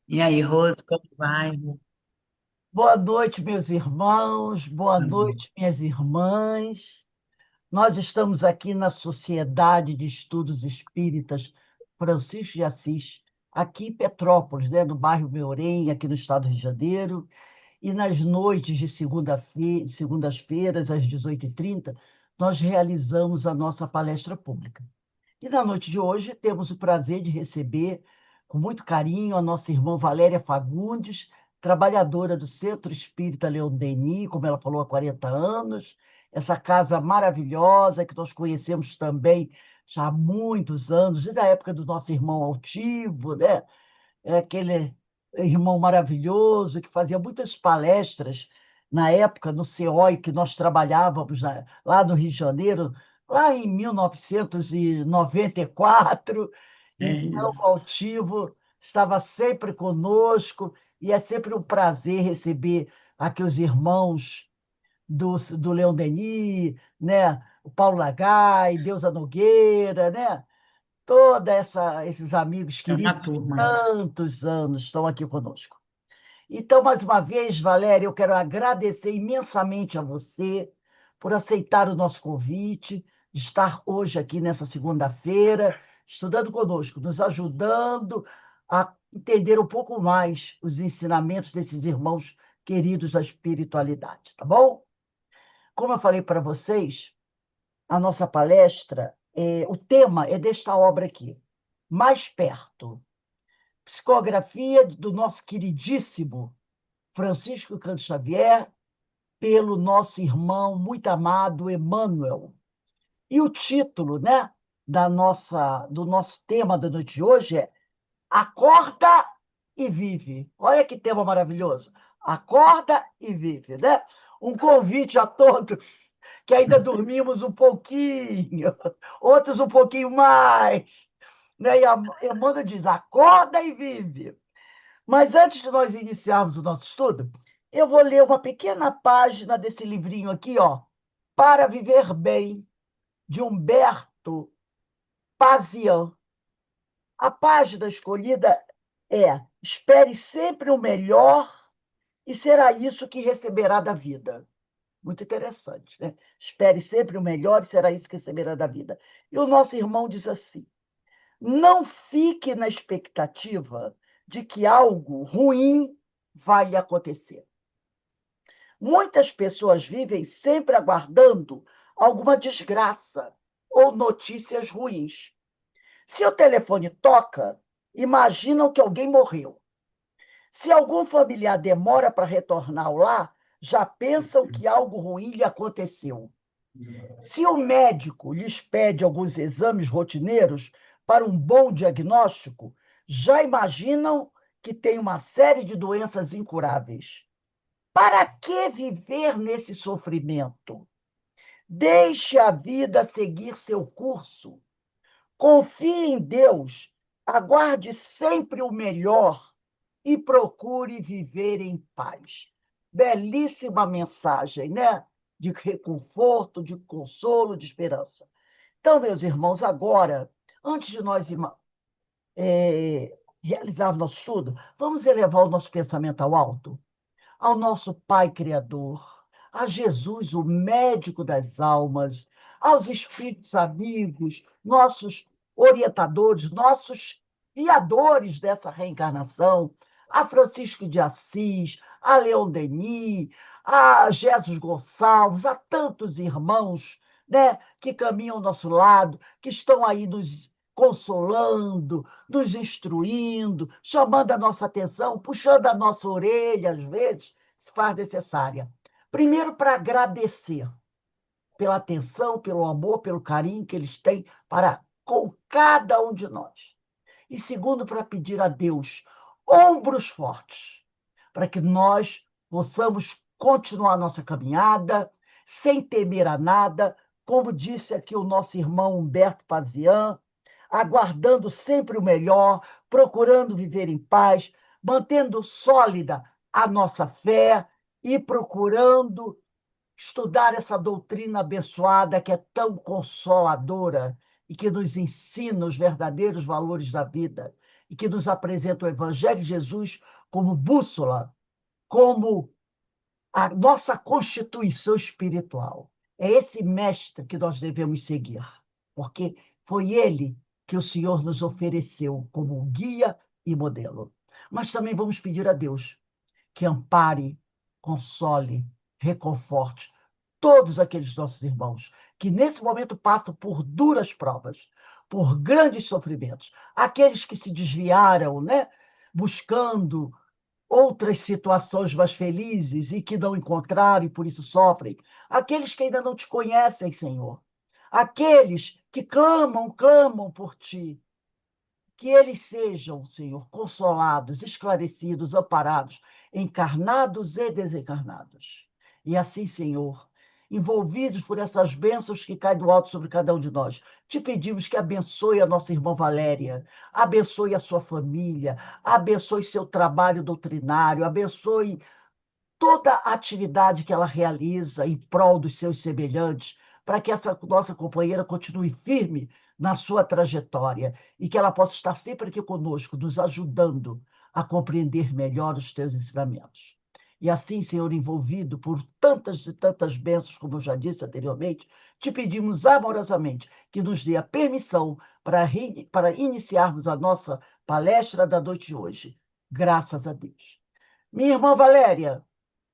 E aí, Rose, como vai? Boa noite, meus irmãos, boa noite, minhas irmãs. Nós estamos aqui na Sociedade de Estudos Espíritas Francisco de Assis, aqui em Petrópolis, né, no bairro Meorém, aqui no estado do Rio de Janeiro. E nas noites de segundas-feiras, às 18h30, nós realizamos a nossa palestra pública. E na noite de hoje temos o prazer de receber com muito carinho a nossa irmã Valéria Fagundes, trabalhadora do Centro Espírita Leon Denis, como ela falou, há 40 anos, essa casa maravilhosa que nós conhecemos também já há muitos anos, desde a época do nosso irmão Altivo, né? É aquele irmão maravilhoso que fazia muitas palestras na época no CEOI que nós trabalhávamos lá no Rio de Janeiro, lá em 1994. É Então, o isso. Altivo estava sempre conosco e é sempre um prazer receber aqui os irmãos do Leon Denis, né? O Paulo Lagai, Deusa Nogueira, né? Esses amigos É uma queridos, turma aí. tantos anos estão aqui conosco. Então, mais uma vez, Valéria, eu quero agradecer imensamente a você por aceitar o nosso convite, de estar hoje aqui nessa segunda-feira, estudando conosco, nos ajudando a entender um pouco mais os ensinamentos desses irmãos queridos da espiritualidade, tá bom? Como eu falei para vocês, a nossa palestra, o tema é desta obra aqui, Mais Perto, psicografia do nosso queridíssimo Francisco Canto Xavier, pelo nosso irmão muito amado Emmanuel. E o título, né, do nosso tema da noite de hoje é Acorda e Vive. Olha que tema maravilhoso. Acorda e vive, né? Um convite a todos que ainda dormimos um pouquinho, outros um pouquinho mais, né? E a Emmanuel diz: acorda e vive. Mas antes de nós iniciarmos o nosso estudo, eu vou ler uma pequena página desse livrinho aqui, ó, Para Viver Bem, de Humberto Pazian. A página escolhida é: espere sempre o melhor e será isso que receberá da vida. Muito interessante, né? Espere sempre o melhor e será isso que receberá da vida. E o nosso irmão diz assim: não fique na expectativa de que algo ruim vai lhe acontecer. Muitas pessoas vivem sempre aguardando alguma desgraça ou notícias ruins. Se o telefone toca, imaginam que alguém morreu. Se algum familiar demora para retornar ao lar, já pensam que algo ruim lhe aconteceu. Se o médico lhes pede alguns exames rotineiros para um bom diagnóstico, já imaginam que tem uma série de doenças incuráveis. Para que viver nesse sofrimento? Deixe a vida seguir seu curso. Confie em Deus. Aguarde sempre o melhor e procure viver em paz. Belíssima mensagem, né? De reconforto, de consolo, de esperança. Então, meus irmãos, agora, antes de nós realizarmos nosso estudo, vamos elevar o nosso pensamento ao alto, ao nosso Pai Criador, a Jesus, o médico das almas, aos espíritos amigos, nossos orientadores, nossos guiadores dessa reencarnação, a Francisco de Assis, a Leon Denis, a Jesus Gonçalves, a tantos irmãos, né, que caminham ao nosso lado, que estão aí nos consolando, nos instruindo, chamando a nossa atenção, puxando a nossa orelha, às vezes, se faz necessária. Primeiro, para agradecer pela atenção, pelo amor, pelo carinho que eles têm para com cada um de nós. E segundo, para pedir a Deus ombros fortes, para que nós possamos continuar nossa caminhada sem temer a nada, como disse aqui o nosso irmão Humberto Pazian, aguardando sempre o melhor, procurando viver em paz, mantendo sólida a nossa fé e procurando estudar essa doutrina abençoada que é tão consoladora e que nos ensina os verdadeiros valores da vida. e que nos apresenta o Evangelho de Jesus como bússola, como a nossa constituição espiritual. É esse mestre que nós devemos seguir, porque foi ele que o Senhor nos ofereceu como guia e modelo. Mas também vamos pedir a Deus que ampare, console, reconforte todos aqueles nossos irmãos que nesse momento passam por duras provas, por grandes sofrimentos, aqueles que se desviaram, né, buscando outras situações mais felizes e que não encontraram e por isso sofrem, aqueles que ainda não te conhecem, Senhor, aqueles que clamam, clamam por ti, que eles sejam, Senhor, consolados, esclarecidos, amparados, encarnados e desencarnados. E assim, Senhor, envolvidos por essas bênçãos que caem do alto sobre cada um de nós, te pedimos que abençoe a nossa irmã Valéria, abençoe a sua família, abençoe seu trabalho doutrinário, abençoe toda a atividade que ela realiza em prol dos seus semelhantes, para que essa nossa companheira continue firme na sua trajetória e que ela possa estar sempre aqui conosco, nos ajudando a compreender melhor os teus ensinamentos. E assim, Senhor, envolvido por tantas e tantas bênçãos, como eu já disse anteriormente, te pedimos amorosamente que nos dê a permissão para iniciarmos a nossa palestra da noite de hoje. Graças a Deus. Minha irmã Valéria,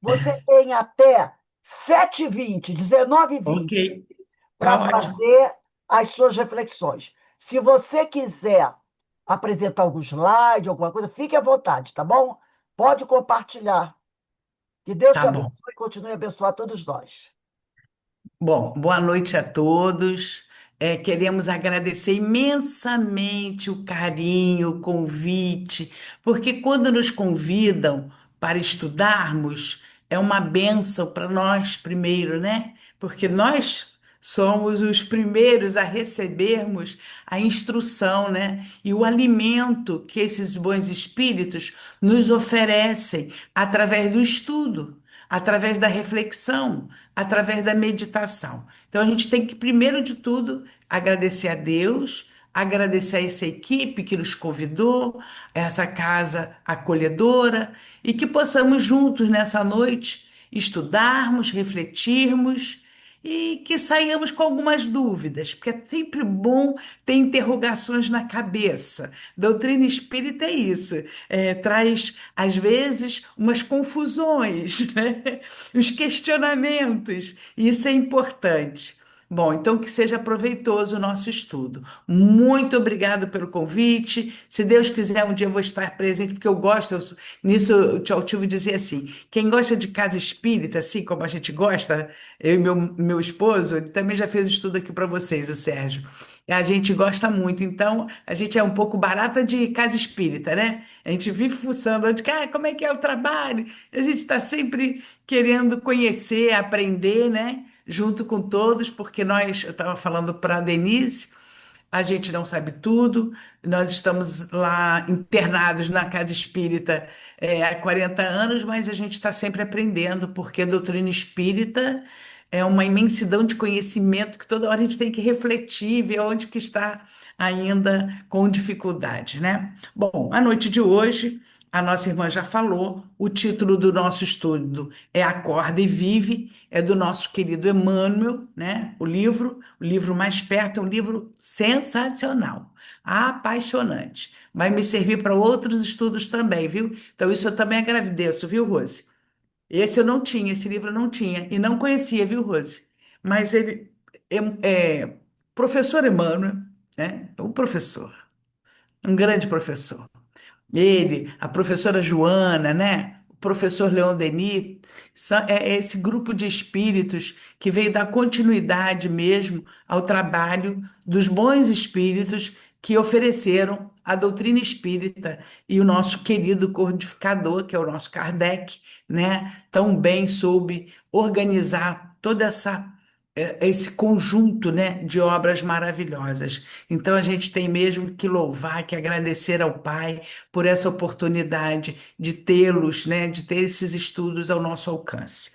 você tem até 7h20, Ok, 19h20, tá para ótimo. fazer as suas reflexões. Se você quiser apresentar algum slide, alguma coisa, fique à vontade, tá bom? Pode compartilhar. Que Deus te Tá bom. abençoe e continue a abençoar todos nós. Bom, boa noite a todos. Queremos agradecer imensamente o carinho, o convite, porque quando nos convidam para estudarmos, é uma bênção para nós primeiro, né? Porque nós somos os primeiros a recebermos a instrução, né? E o alimento que esses bons espíritos nos oferecem através do estudo, através da reflexão, através da meditação. Então a gente tem que, primeiro de tudo, agradecer a Deus, agradecer a essa equipe que nos convidou, essa casa acolhedora, e que possamos juntos nessa noite estudarmos, refletirmos e que saiamos com algumas dúvidas, porque é sempre bom ter interrogações na cabeça. Doutrina espírita é isso, traz, às vezes, umas confusões, né? Os questionamentos, e isso é importante. Bom, então que seja proveitoso o nosso estudo. Muito obrigado pelo convite. Se Deus quiser, um dia eu vou estar presente, porque eu gosto. Nisso, o Tio Altivo dizia assim: quem gosta de casa espírita, assim como a gente gosta, eu e meu esposo, ele também já fez estudo aqui para vocês, o Sérgio. A gente gosta muito, então a gente é um pouco barata de casa espírita, né? A gente vive fuçando onde, como é que é o trabalho? A gente está sempre querendo conhecer, aprender, né? Junto com todos, porque eu estava falando para a Denise, a gente não sabe tudo, nós estamos lá internados na casa espírita há 40 anos, mas a gente está sempre aprendendo, porque a doutrina espírita é uma imensidão de conhecimento que toda hora a gente tem que refletir, ver onde que está ainda com dificuldade, né? Bom, a noite de hoje, a nossa irmã já falou, o título do nosso estudo é Acorda e Vive, é do nosso querido Emmanuel, né? O livro Mais Perto é um livro sensacional, apaixonante. Vai me servir para outros estudos também, viu? Então, isso eu também agradeço, viu, Rose? Esse eu não tinha, esse livro eu não tinha, e não conhecia, viu, Rose? Mas ele é professor Emmanuel, né? Um professor, um grande professor. Ele, a professora Joana, né? O professor Leon Denis, é esse grupo de espíritos que veio dar continuidade mesmo ao trabalho dos bons espíritos que ofereceram a doutrina espírita e o nosso querido codificador, que é o nosso Kardec, né? Tão bem soube organizar toda esse conjunto, né, de obras maravilhosas. Então a gente tem mesmo que louvar, que agradecer ao Pai por essa oportunidade de tê-los, né, de ter esses estudos ao nosso alcance.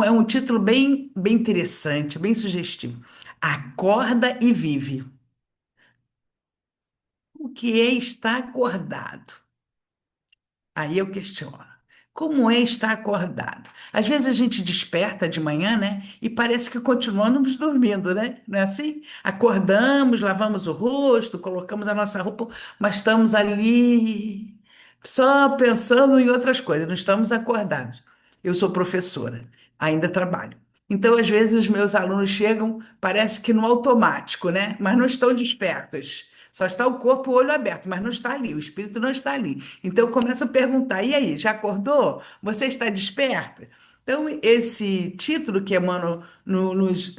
É um título bem interessante, bem sugestivo. Acorda e vive. que é estar acordado? Aí eu questiono. Como é estar acordado? Às vezes a gente desperta de manhã, né? E parece que continuamos dormindo, né? Não é assim? Acordamos, lavamos o rosto, colocamos a nossa roupa, mas estamos ali só pensando em outras coisas, não estamos acordados. Eu sou professora, ainda trabalho. Então, às vezes, os meus alunos chegam, parece que no automático, né? Mas não estão despertos. Só está o corpo, o olho aberto, mas não está ali, o espírito não está ali. Então eu começo a perguntar: e aí, já acordou? Você está desperta? Então, esse título que Emmanuel nos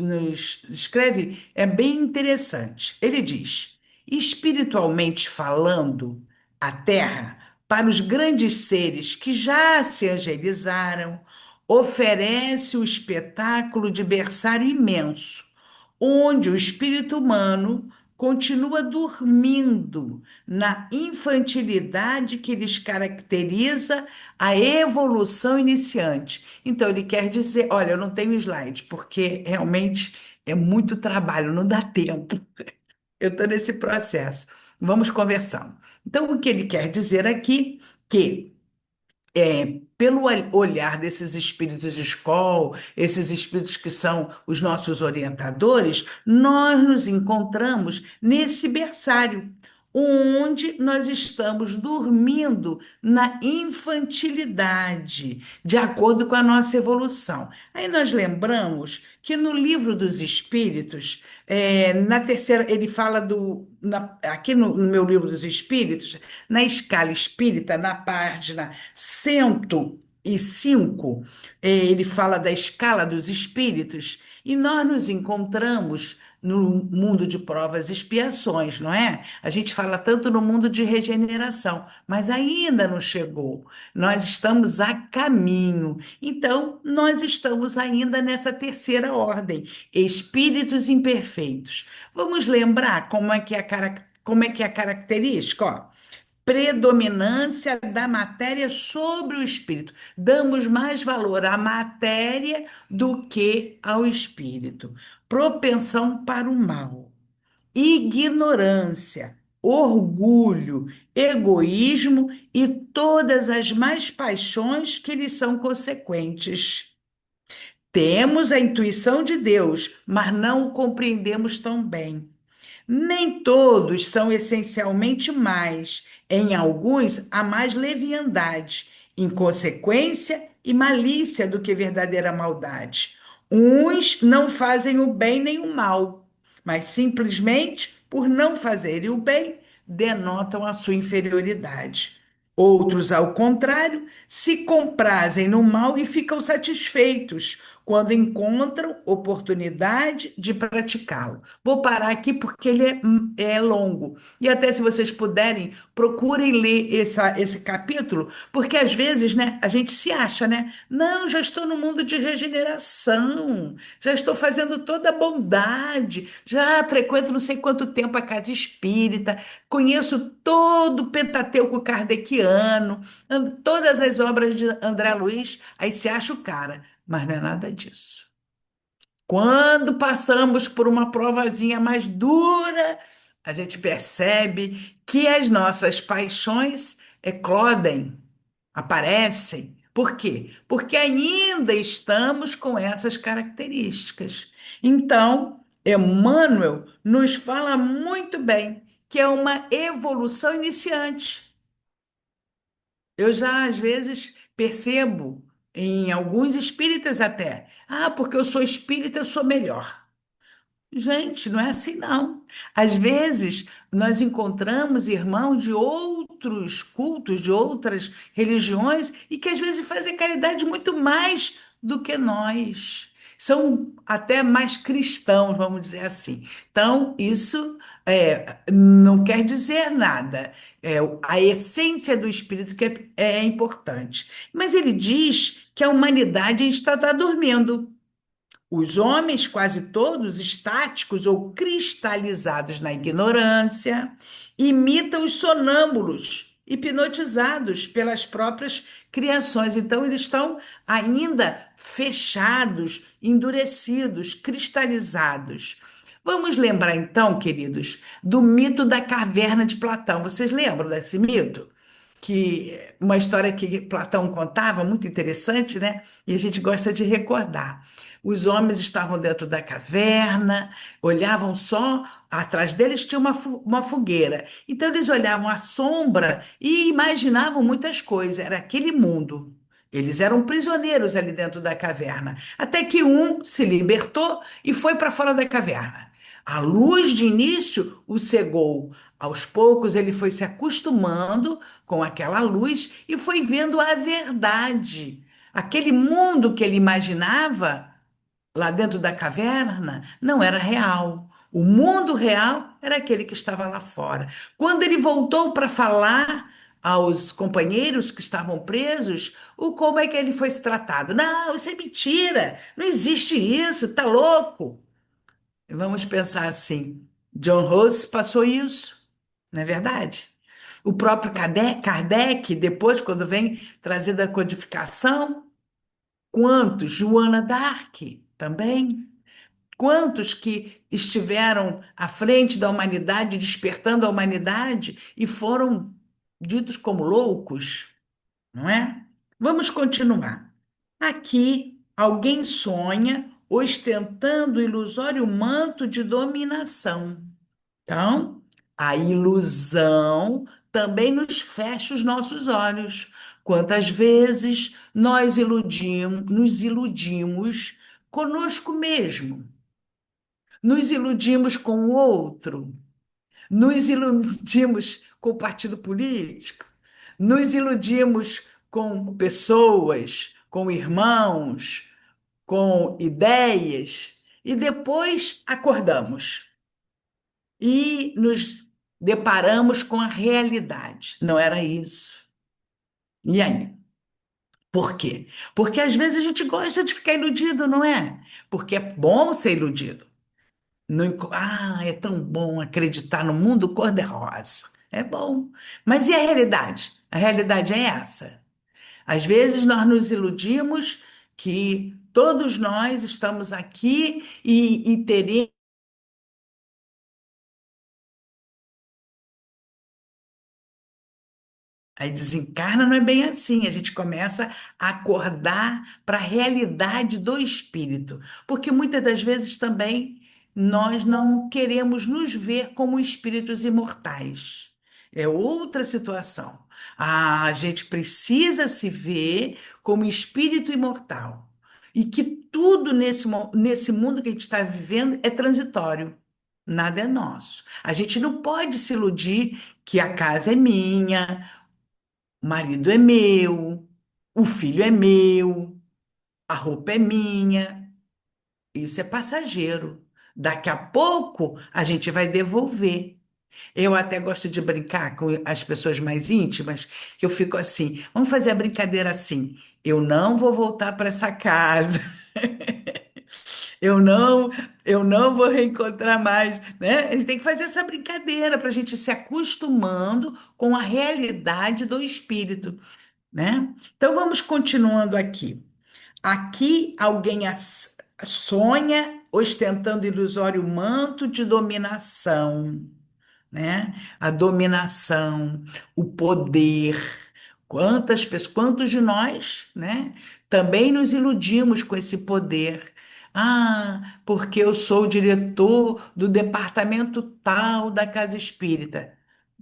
escreve é bem interessante. Ele diz: espiritualmente falando, a Terra, para os grandes seres que já se angelizaram, oferece o espetáculo de berçário imenso, onde o espírito humano continua dormindo na infantilidade que lhes caracteriza a evolução iniciante. Então, ele quer dizer: olha, eu não tenho slide, porque realmente é muito trabalho, não dá tempo. Eu estou nesse processo. Vamos conversando. Então, o que ele quer dizer aqui que pelo olhar desses espíritos de escola, esses espíritos que são os nossos orientadores, nós nos encontramos nesse berçário, onde nós estamos dormindo na infantilidade, de acordo com a nossa evolução. Aí nós lembramos que no livro dos Espíritos, na terceira, ele fala aqui no meu livro dos Espíritos, na escala espírita, na página 105, ele fala da escala dos espíritos, e nós nos encontramos no mundo de provas e expiações, não é? A gente fala tanto no mundo de regeneração, mas ainda não chegou. Nós estamos a caminho. Então, nós estamos ainda nessa terceira ordem, espíritos imperfeitos. Vamos lembrar como é que é a característica, ó? Predominância da matéria sobre o espírito. Damos mais valor à matéria do que ao espírito. Propensão para o mal, ignorância, orgulho, egoísmo e todas as más paixões que lhes são consequentes. Temos a intuição de Deus, mas não o compreendemos tão bem. Nem todos são essencialmente mais, em alguns há mais leviandade, inconsequência e malícia do que verdadeira maldade. Uns não fazem o bem nem o mal, mas simplesmente por não fazerem o bem, denotam a sua inferioridade. Outros, ao contrário, se comprazem no mal e ficam satisfeitos quando encontram oportunidade de praticá-lo. Vou parar aqui porque ele é longo. E até se vocês puderem, procurem ler esse capítulo, porque às vezes, né, a gente se acha, né? Não, já estou no mundo de regeneração, já estou fazendo toda a bondade, já frequento não sei quanto tempo a casa espírita, conheço todo o Pentateuco kardeciano, todas as obras de André Luiz, aí se acha o cara, mas não é nada disso. Quando passamos por uma provazinha mais dura, a gente percebe que as nossas paixões eclodem, aparecem. Por quê? Porque ainda estamos com essas características. Então, Emmanuel nos fala muito bem que é uma evolução iniciante. Eu já, às vezes, percebo, em alguns espíritas até, porque eu sou espírita, eu sou melhor. Gente, não é assim, não. Às vezes, nós encontramos irmãos de outros cultos, de outras religiões, e que às vezes fazem caridade muito mais do que nós. São até mais cristãos, vamos dizer assim. Então, isso não quer dizer nada. A essência do espírito que é importante. Mas ele diz que a humanidade está dormindo. Os homens, quase todos, estáticos ou cristalizados na ignorância, imitam os sonâmbulos, hipnotizados pelas próprias criações. Então, eles estão ainda fechados, endurecidos, cristalizados. Vamos lembrar então, queridos, do mito da caverna de Platão. Vocês lembram desse mito? Que uma história que Platão contava, muito interessante, né? E a gente gosta de recordar. Os homens estavam dentro da caverna, olhavam só, atrás deles tinha uma fogueira. Então eles olhavam a sombra e imaginavam muitas coisas. Era aquele mundo. Eles eram prisioneiros ali dentro da caverna. Até que um se libertou e foi para fora da caverna. A luz de início o cegou. Aos poucos ele foi se acostumando com aquela luz e foi vendo a verdade. Aquele mundo que ele imaginava lá dentro da caverna não era real. O mundo real era aquele que estava lá fora. Quando ele voltou para falar aos companheiros que estavam presos, o como é que ele foi se tratado? Não, isso é mentira. Não existe isso. Tá louco? Vamos pensar assim. John Rawls passou isso, não é verdade? O próprio Kardec, depois, quando vem trazendo a codificação, quantos? Joana d'Arc também. Quantos que estiveram à frente da humanidade, despertando a humanidade e foram ditos como loucos, não é? Vamos continuar. Aqui, alguém sonha ostentando o ilusório manto de dominação. Então, a ilusão também nos fecha os nossos olhos. Quantas vezes nos iludimos conosco mesmo, nos iludimos com o outro, nos iludimos com o partido político, nos iludimos com pessoas, com irmãos, com ideias, e depois acordamos e nos deparamos com a realidade. Não era isso. E aí? Por quê? Porque às vezes a gente gosta de ficar iludido, não é? Porque é bom ser iludido. É tão bom acreditar no mundo cor-de-rosa. É bom. Mas e a realidade? A realidade é essa. Às vezes nós nos iludimos que todos nós estamos aqui e teremos. Aí desencarna, não é bem assim. A gente começa a acordar para a realidade do espírito. Porque muitas das vezes também nós não queremos nos ver como espíritos imortais. É outra situação. A gente precisa se ver como espírito imortal. E que tudo nesse mundo que a gente está vivendo é transitório. Nada é nosso. A gente não pode se iludir que a casa é minha, o marido é meu, o filho é meu, a roupa é minha. Isso é passageiro. Daqui a pouco a gente vai devolver. Eu até gosto de brincar com as pessoas mais íntimas, que eu fico assim, vamos fazer a brincadeira assim. Eu não vou voltar para essa casa. Eu não, eu não vou reencontrar mais, né? A gente tem que fazer essa brincadeira para a gente se acostumando com a realidade do espírito, né? Então vamos continuando aqui. Aqui alguém sonha ostentando ilusório manto de dominação, né? A dominação, o poder. Quantas pessoas, quantos de nós, né? Também nos iludimos com esse poder. Ah, porque eu sou o diretor do departamento tal da Casa Espírita.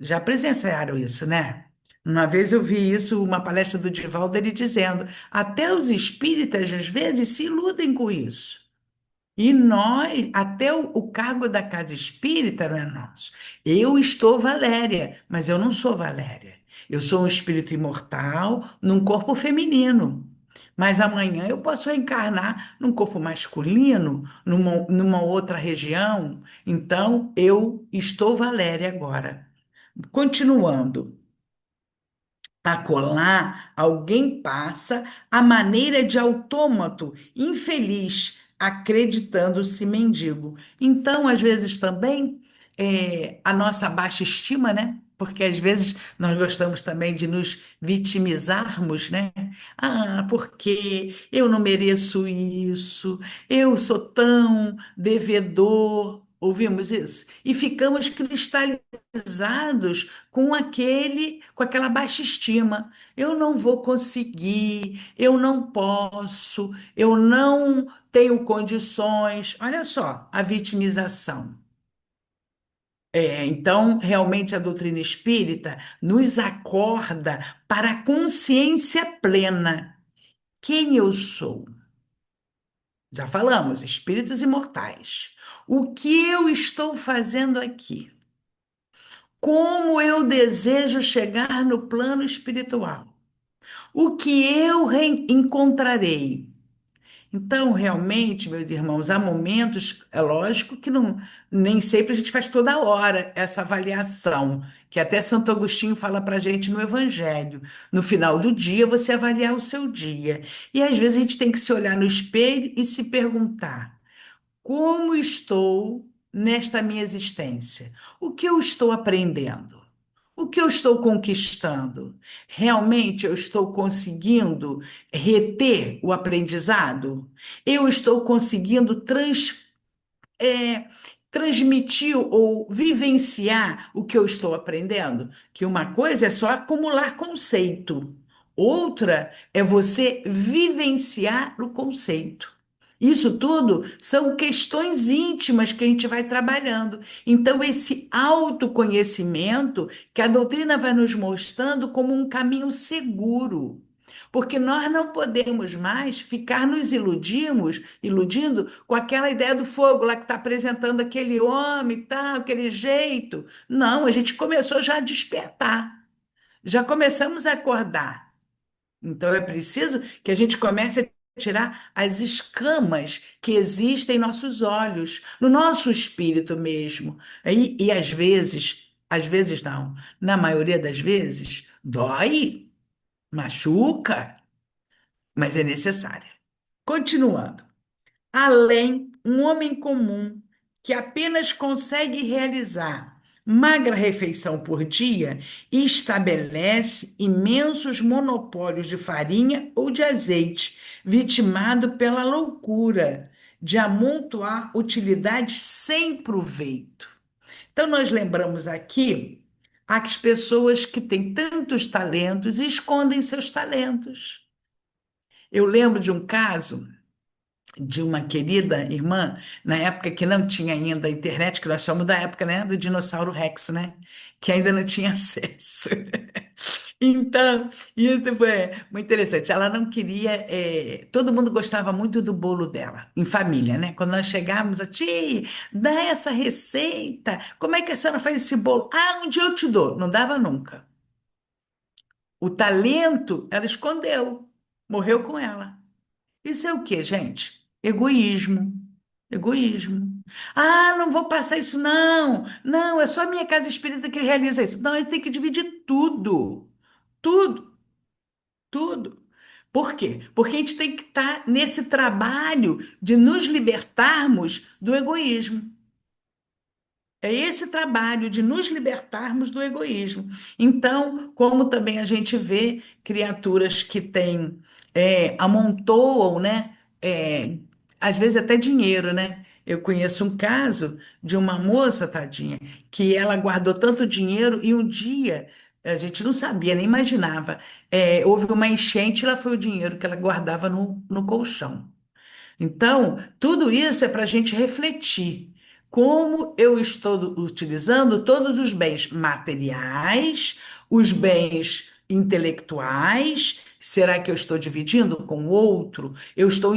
Já presenciaram isso, né? Uma vez eu vi isso, uma palestra do Divaldo, ele dizendo, até os espíritas às vezes se iludem com isso. E nós, até o cargo da casa espírita não é nosso. Eu estou Valéria, mas eu não sou Valéria. Eu sou um espírito imortal num corpo feminino. Mas amanhã eu posso reencarnar num corpo masculino, numa outra região. Então, eu estou Valéria agora. Continuando. Acolá, alguém passa a maneira de autômato, infeliz, acreditando-se mendigo. Então, às vezes também, a nossa baixa estima, né? Porque às vezes nós gostamos também de nos vitimizarmos, né? Ah, porque eu não mereço isso, eu sou tão devedor. Ouvimos isso? E ficamos cristalizados com com aquela baixa estima. Eu não vou conseguir, eu não posso, eu não tenho condições. Olha só, a vitimização. Então, realmente, a doutrina espírita nos acorda para a consciência plena. Quem eu sou? Já falamos, espíritos imortais. O que eu estou fazendo aqui? Como eu desejo chegar no plano espiritual? O que eu encontrarei? Então, realmente, meus irmãos, há momentos, é lógico que não, nem sempre a gente faz toda hora essa avaliação, que até Santo Agostinho fala para a gente no Evangelho. No final do dia, você avaliar o seu dia. E às vezes a gente tem que se olhar no espelho e se perguntar. Como estou nesta minha existência? O que eu estou aprendendo? O que eu estou conquistando? Realmente eu estou conseguindo reter o aprendizado? Eu estou conseguindo é, transmitir ou vivenciar o que eu estou aprendendo? Que uma coisa é só acumular conceito, outra é você vivenciar o conceito. Isso tudo são questões íntimas que a gente vai trabalhando. Então, esse autoconhecimento que a doutrina vai nos mostrando como um caminho seguro. Porque nós não podemos mais ficar iludindo com aquela ideia do fogo lá que está apresentando aquele homem, tal, aquele jeito. Não, a gente começou já a despertar, já começamos a acordar. Então é preciso que a gente comece a tirar as escamas que existem em nossos olhos, no nosso espírito mesmo. E às vezes não, na maioria das vezes, dói, machuca, mas é necessária. Continuando. Além, um homem comum que apenas consegue realizar magra refeição por dia estabelece imensos monopólios de farinha ou de azeite, vitimado pela loucura de amontoar utilidades sem proveito. Então, nós lembramos aqui as pessoas que têm tantos talentos e escondem seus talentos. Eu lembro de um caso de uma querida irmã, na época que não tinha ainda a internet, que nós somos da época, né, do dinossauro Rex, né, que ainda não tinha acesso. Então, isso foi muito interessante. Ela não queria. Todo mundo gostava muito do bolo dela, em família, né? Quando nós chegávamos, a tia, dá essa receita. Como é que a senhora faz esse bolo? Ah, um dia eu te dou. Não dava nunca. O talento, ela escondeu, morreu com ela. Isso é o quê, gente? Egoísmo. Egoísmo. Ah, não vou passar isso, não. Não, é só a minha casa espírita que realiza isso. Não, ele tem que dividir tudo. Tudo, tudo. Por quê? Porque a gente tem que estar nesse trabalho de nos libertarmos do egoísmo. É esse trabalho de nos libertarmos do egoísmo. Então, como também a gente vê criaturas que têm, amontoam, né? é, Às vezes até dinheiro, né? Eu conheço um caso de uma moça, tadinha, que ela guardou tanto dinheiro e um dia, a gente não sabia, nem imaginava, houve uma enchente e lá foi o dinheiro que ela guardava no colchão. Então, tudo isso é para a gente refletir. Como eu estou utilizando todos os bens materiais, os bens intelectuais? Será que eu estou dividindo com o outro? Eu estou,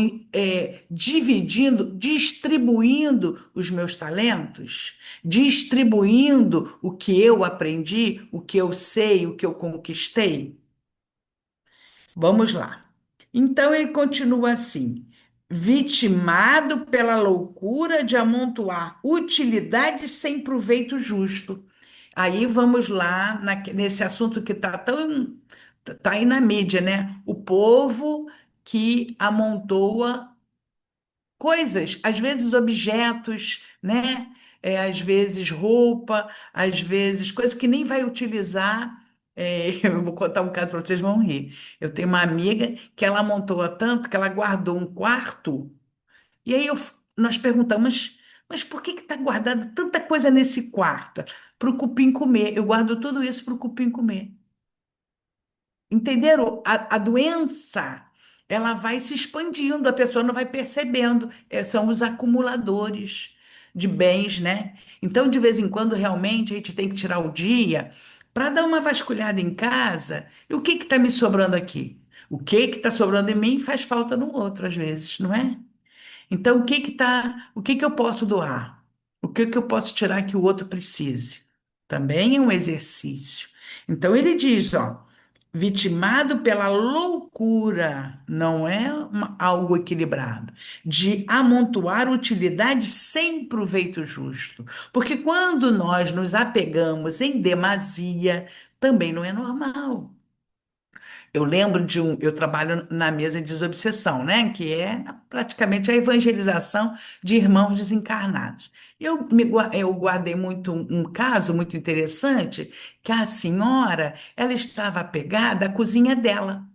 dividindo, distribuindo os meus talentos? Distribuindo o que eu aprendi, o que eu sei, o que eu conquistei? Vamos lá. Então ele continua assim: vitimado pela loucura de amontoar utilidades sem proveito justo. Aí vamos lá nesse assunto que está tão tá aí na mídia, né? O povo que amontoa coisas, às vezes objetos, né? Às vezes roupa, às vezes coisas que nem vai utilizar. Eu vou contar um caso para vocês vão rir. Eu tenho uma amiga que ela amontoa tanto que ela guardou um quarto. E aí nós perguntamos, Mas por que está guardado tanta coisa nesse quarto? Para o cupim comer. Eu guardo tudo isso para o cupim comer. Entenderam? A doença, ela vai se expandindo, a pessoa não vai percebendo. São os acumuladores de bens, né? Então, de vez em quando, realmente, a gente tem que tirar o dia para dar uma vasculhada em casa. E o que está me sobrando aqui? O que está sobrando em mim faz falta no outro, às vezes, não é? Então, o que que eu posso doar? O que que eu posso tirar que o outro precise? Também é um exercício. Então, ele diz, ó, vitimado pela loucura, não é algo equilibrado, de amontoar utilidade sem proveito justo. Porque quando nós nos apegamos em demasia, também não é normal. Eu lembro eu trabalho na mesa de desobsessão, né? Que é praticamente a evangelização de irmãos desencarnados. Eu guardei muito um caso muito interessante, que a senhora, ela estava apegada à cozinha dela,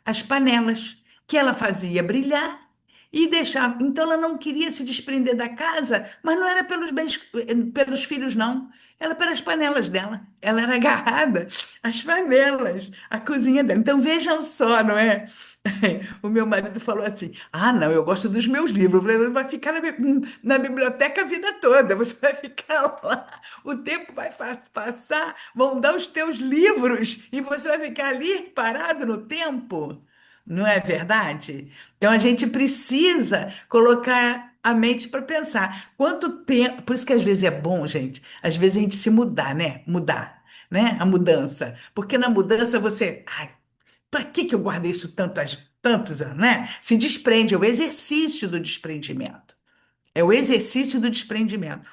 às panelas, que ela fazia brilhar e deixava. Então ela não queria se desprender da casa, mas não era pelos bens, pelos filhos, não. Era pelas panelas dela. Ela era agarrada às panelas, à cozinha dela. Então vejam só, não é? O meu marido falou assim: Ah, não, eu gosto dos meus livros. Eu falei, vai ficar na biblioteca a vida toda. Você vai ficar lá. O tempo vai passar, vão dar os teus livros e você vai ficar ali parado no tempo. Não é verdade? Então a gente precisa colocar a mente para pensar. Quanto tempo. Por isso que às vezes é bom, gente, às vezes a gente se mudar, né? Mudar, né? A mudança. Porque na mudança você. Ai, para que que eu guardei isso tantos anos, né? Se desprende, é o exercício do desprendimento. É o exercício do desprendimento.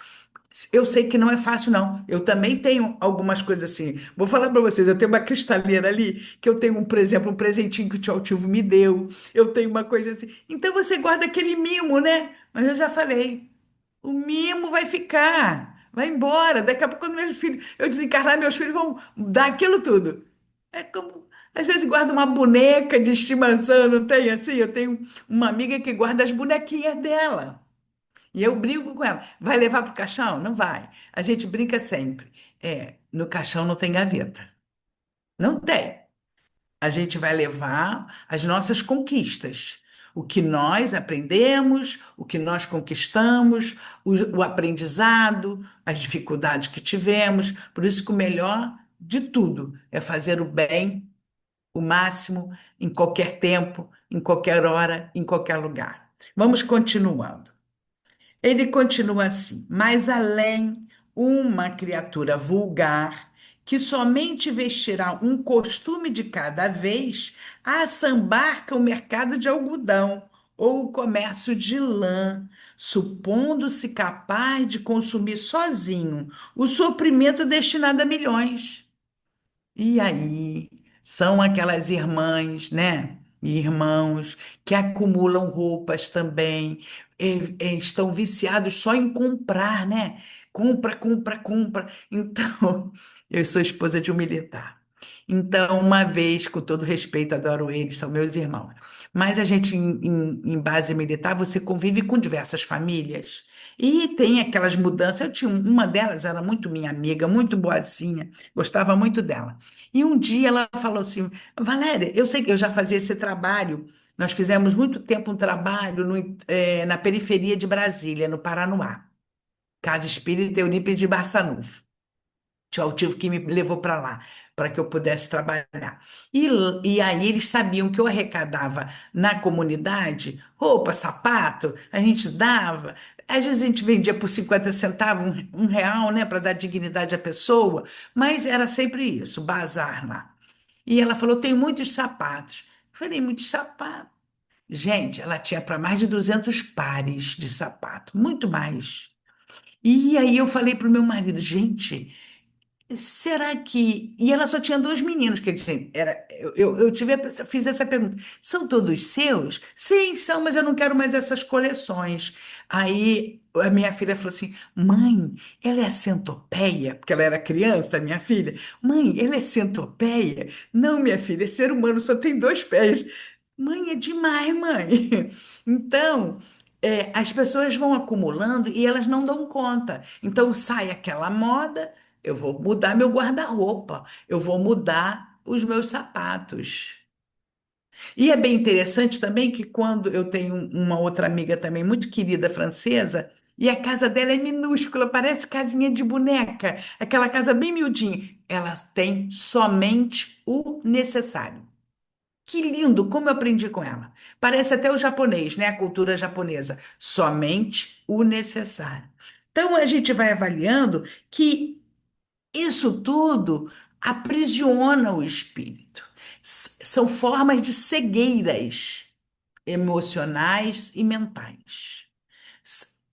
Eu sei que não é fácil, não. Eu também tenho algumas coisas assim. Vou falar para vocês, eu tenho uma cristaleira ali, que eu tenho, por exemplo, um presentinho que o tio Altivo me deu. Eu tenho uma coisa assim. Então você guarda aquele mimo, né? Mas eu já falei, o mimo vai ficar, vai embora. Daqui a pouco, quando meus filhos, eu desencarnar, meus filhos vão dar aquilo tudo. É como, às vezes, guarda uma boneca de estimação, eu não tenho assim? Eu tenho uma amiga que guarda as bonequinhas dela. E eu brigo com ela. Vai levar para o caixão? Não vai. A gente brinca sempre. No caixão não tem gaveta. Não tem. A gente vai levar as nossas conquistas. O que nós aprendemos, o que nós conquistamos, o aprendizado, as dificuldades que tivemos. Por isso que o melhor de tudo é fazer o bem, o máximo, em qualquer tempo, em qualquer hora, em qualquer lugar. Vamos continuando. Ele continua assim: mas além, uma criatura vulgar, que somente vestirá um costume de cada vez, assambarca o mercado de algodão ou o comércio de lã, supondo-se capaz de consumir sozinho o suprimento destinado a milhões. E aí, são aquelas irmãs, né? E irmãos que acumulam roupas também, estão viciados só em comprar, né? Compra, compra, compra. Então, eu sou esposa de um militar. Então, uma vez, com todo respeito, adoro eles, são meus irmãos. Mas a gente, em base militar, você convive com diversas famílias. E tem aquelas mudanças. Eu tinha uma delas, era muito minha amiga, muito boazinha, gostava muito dela. E um dia ela falou assim: Valéria, eu sei que eu já fazia esse trabalho. Nós fizemos muito tempo um trabalho na periferia de Brasília, no Paranoá, Casa Espírita Eunípides de Barçanufo. Tio Altivo que me levou para lá, para que eu pudesse trabalhar. E, e aí eles sabiam que eu arrecadava na comunidade roupa, sapato, a gente dava. Às vezes a gente vendia por 50 centavos, um real, né, para dar dignidade à pessoa, mas era sempre isso, bazar lá. E ela falou: tem muitos sapatos. Eu falei: muitos sapatos. Gente, ela tinha para mais de 200 pares de sapato, muito mais. E aí eu falei para o meu marido: gente. Será que. E ela só tinha dois meninos, quer dizer, fiz essa pergunta: são todos seus? Sim, são, mas eu não quero mais essas coleções. Aí a minha filha falou assim: mãe, ela é centopeia? Porque ela era criança, minha filha. Mãe, ela é centopeia? Não, minha filha, é ser humano, só tem dois pés. Mãe, é demais, mãe. Então. as pessoas vão acumulando e elas não dão conta. Então sai aquela moda, eu vou mudar meu guarda-roupa, eu vou mudar os meus sapatos. E é bem interessante também que quando eu tenho uma outra amiga também muito querida francesa, e a casa dela é minúscula, parece casinha de boneca, aquela casa bem miudinha. Ela tem somente o necessário. Que lindo, como eu aprendi com ela. Parece até o japonês, né? A cultura japonesa. Somente o necessário. Então a gente vai avaliando que isso tudo aprisiona o espírito. São formas de cegueiras emocionais e mentais.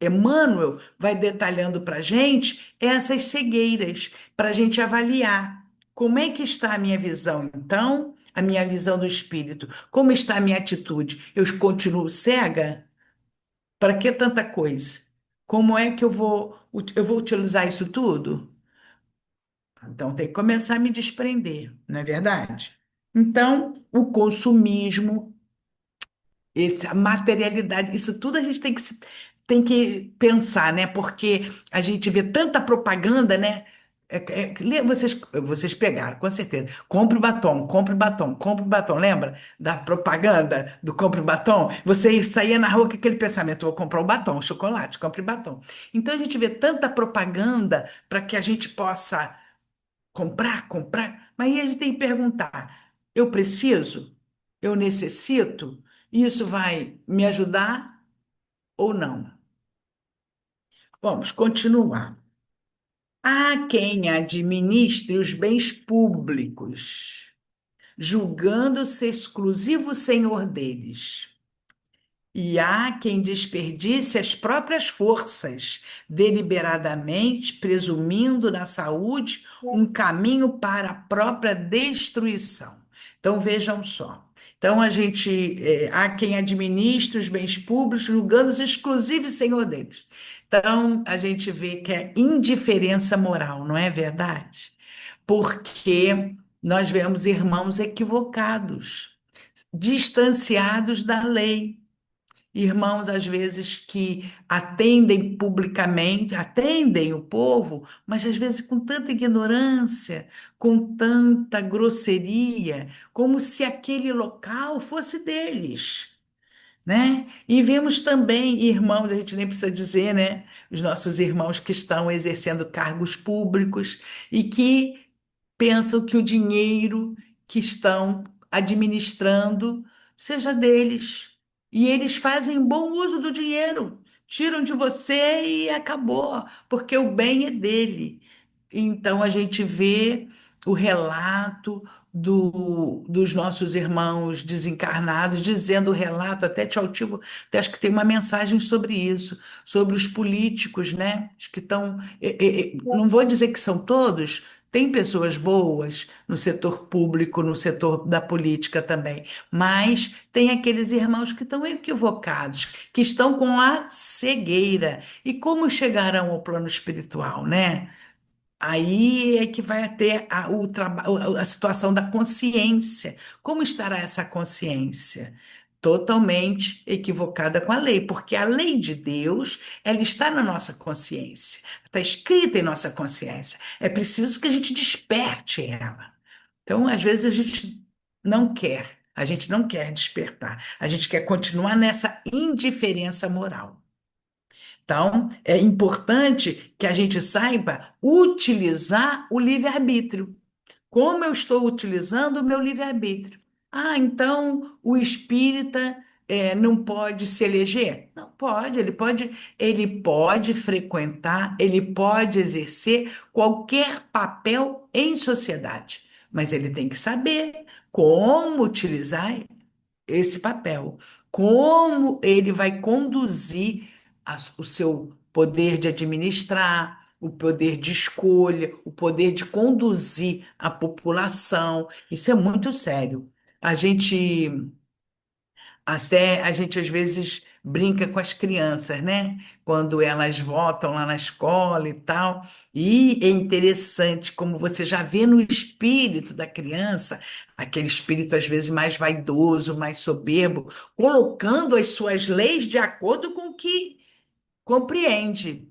Emmanuel vai detalhando para a gente essas cegueiras, para a gente avaliar como é que está a minha visão, então, a minha visão do espírito, como está a minha atitude. Eu continuo cega? Para que tanta coisa? Como é que eu vou utilizar isso tudo? Então, tem que começar a me desprender, não é verdade? Então, o consumismo, a materialidade, isso tudo a gente tem que pensar, né? Porque a gente vê tanta propaganda, né? Vocês pegaram, com certeza. Compre batom, compre batom, compre batom. Lembra da propaganda do compre batom? Você saía na rua com aquele pensamento: vou comprar um batom, chocolate, compre batom. Então a gente vê tanta propaganda para que a gente possa comprar, comprar, mas aí a gente tem que perguntar: eu preciso? Eu necessito? Isso vai me ajudar ou não? Vamos continuar. Há quem administre os bens públicos, julgando-se exclusivo senhor deles. E há quem desperdice as próprias forças, deliberadamente presumindo na saúde um caminho para a própria destruição. Então vejam só. Então há quem administra os bens públicos, julgando-os exclusivos senhor deles. Então a gente vê que é indiferença moral, não é verdade? Porque nós vemos irmãos equivocados, distanciados da lei. Irmãos, às vezes, que atendem publicamente, atendem o povo, mas às vezes com tanta ignorância, com tanta grosseria, como se aquele local fosse deles, né? E vemos também irmãos, a gente nem precisa dizer, né? Os nossos irmãos que estão exercendo cargos públicos e que pensam que o dinheiro que estão administrando seja deles. E eles fazem bom uso do dinheiro, tiram de você e acabou, porque o bem é dele. Então a gente vê o relato dos nossos irmãos desencarnados, dizendo o relato, até te altivo, até acho que tem uma mensagem sobre isso, sobre os políticos, né? Os que estão. Não vou dizer que são todos, tem pessoas boas no setor público, no setor da política também, mas tem aqueles irmãos que estão equivocados, que estão com a cegueira. E como chegarão ao plano espiritual, né? Aí é que vai ter a situação da consciência. Como estará essa consciência? Totalmente equivocada com a lei, porque a lei de Deus, ela está na nossa consciência, está escrita em nossa consciência. É preciso que a gente desperte ela. Então, às vezes, a gente não quer despertar, a gente quer continuar nessa indiferença moral. Então, é importante que a gente saiba utilizar o livre-arbítrio. Como eu estou utilizando o meu livre-arbítrio? Ah, então o espírita não pode se eleger? Não pode, ele pode frequentar, ele pode exercer qualquer papel em sociedade, mas ele tem que saber como utilizar esse papel, como ele vai conduzir o seu poder de administrar, o poder de escolha, o poder de conduzir a população. Isso é muito sério. A gente Até a gente às vezes brinca com as crianças, né? Quando elas votam lá na escola e tal. E é interessante como você já vê no espírito da criança, aquele espírito às vezes mais vaidoso, mais soberbo, colocando as suas leis de acordo com o que compreende.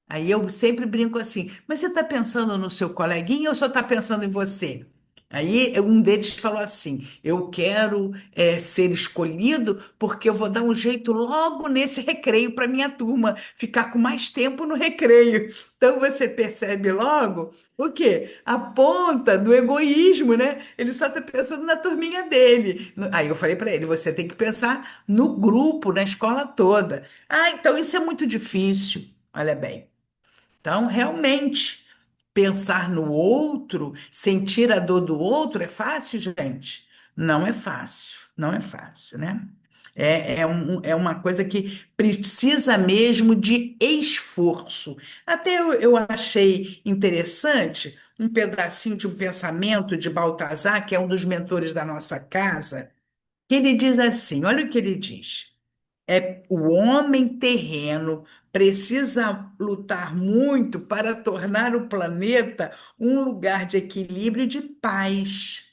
Aí eu sempre brinco assim, mas você está pensando no seu coleguinha ou só está pensando em você? Aí um deles falou assim: eu quero ser escolhido porque eu vou dar um jeito logo nesse recreio para minha turma, ficar com mais tempo no recreio. Então você percebe logo o quê? A ponta do egoísmo, né? Ele só está pensando na turminha dele. Aí eu falei para ele: você tem que pensar no grupo, na escola toda. Ah, então isso é muito difícil. Olha bem. Então, realmente, pensar no outro, sentir a dor do outro é fácil, gente? Não é fácil, não é fácil, né? É uma coisa que precisa mesmo de esforço. Até eu achei interessante um pedacinho de um pensamento de Baltazar, que é um dos mentores da nossa casa, que ele diz assim: olha o que ele diz. O homem terreno precisa lutar muito para tornar o planeta um lugar de equilíbrio e de paz.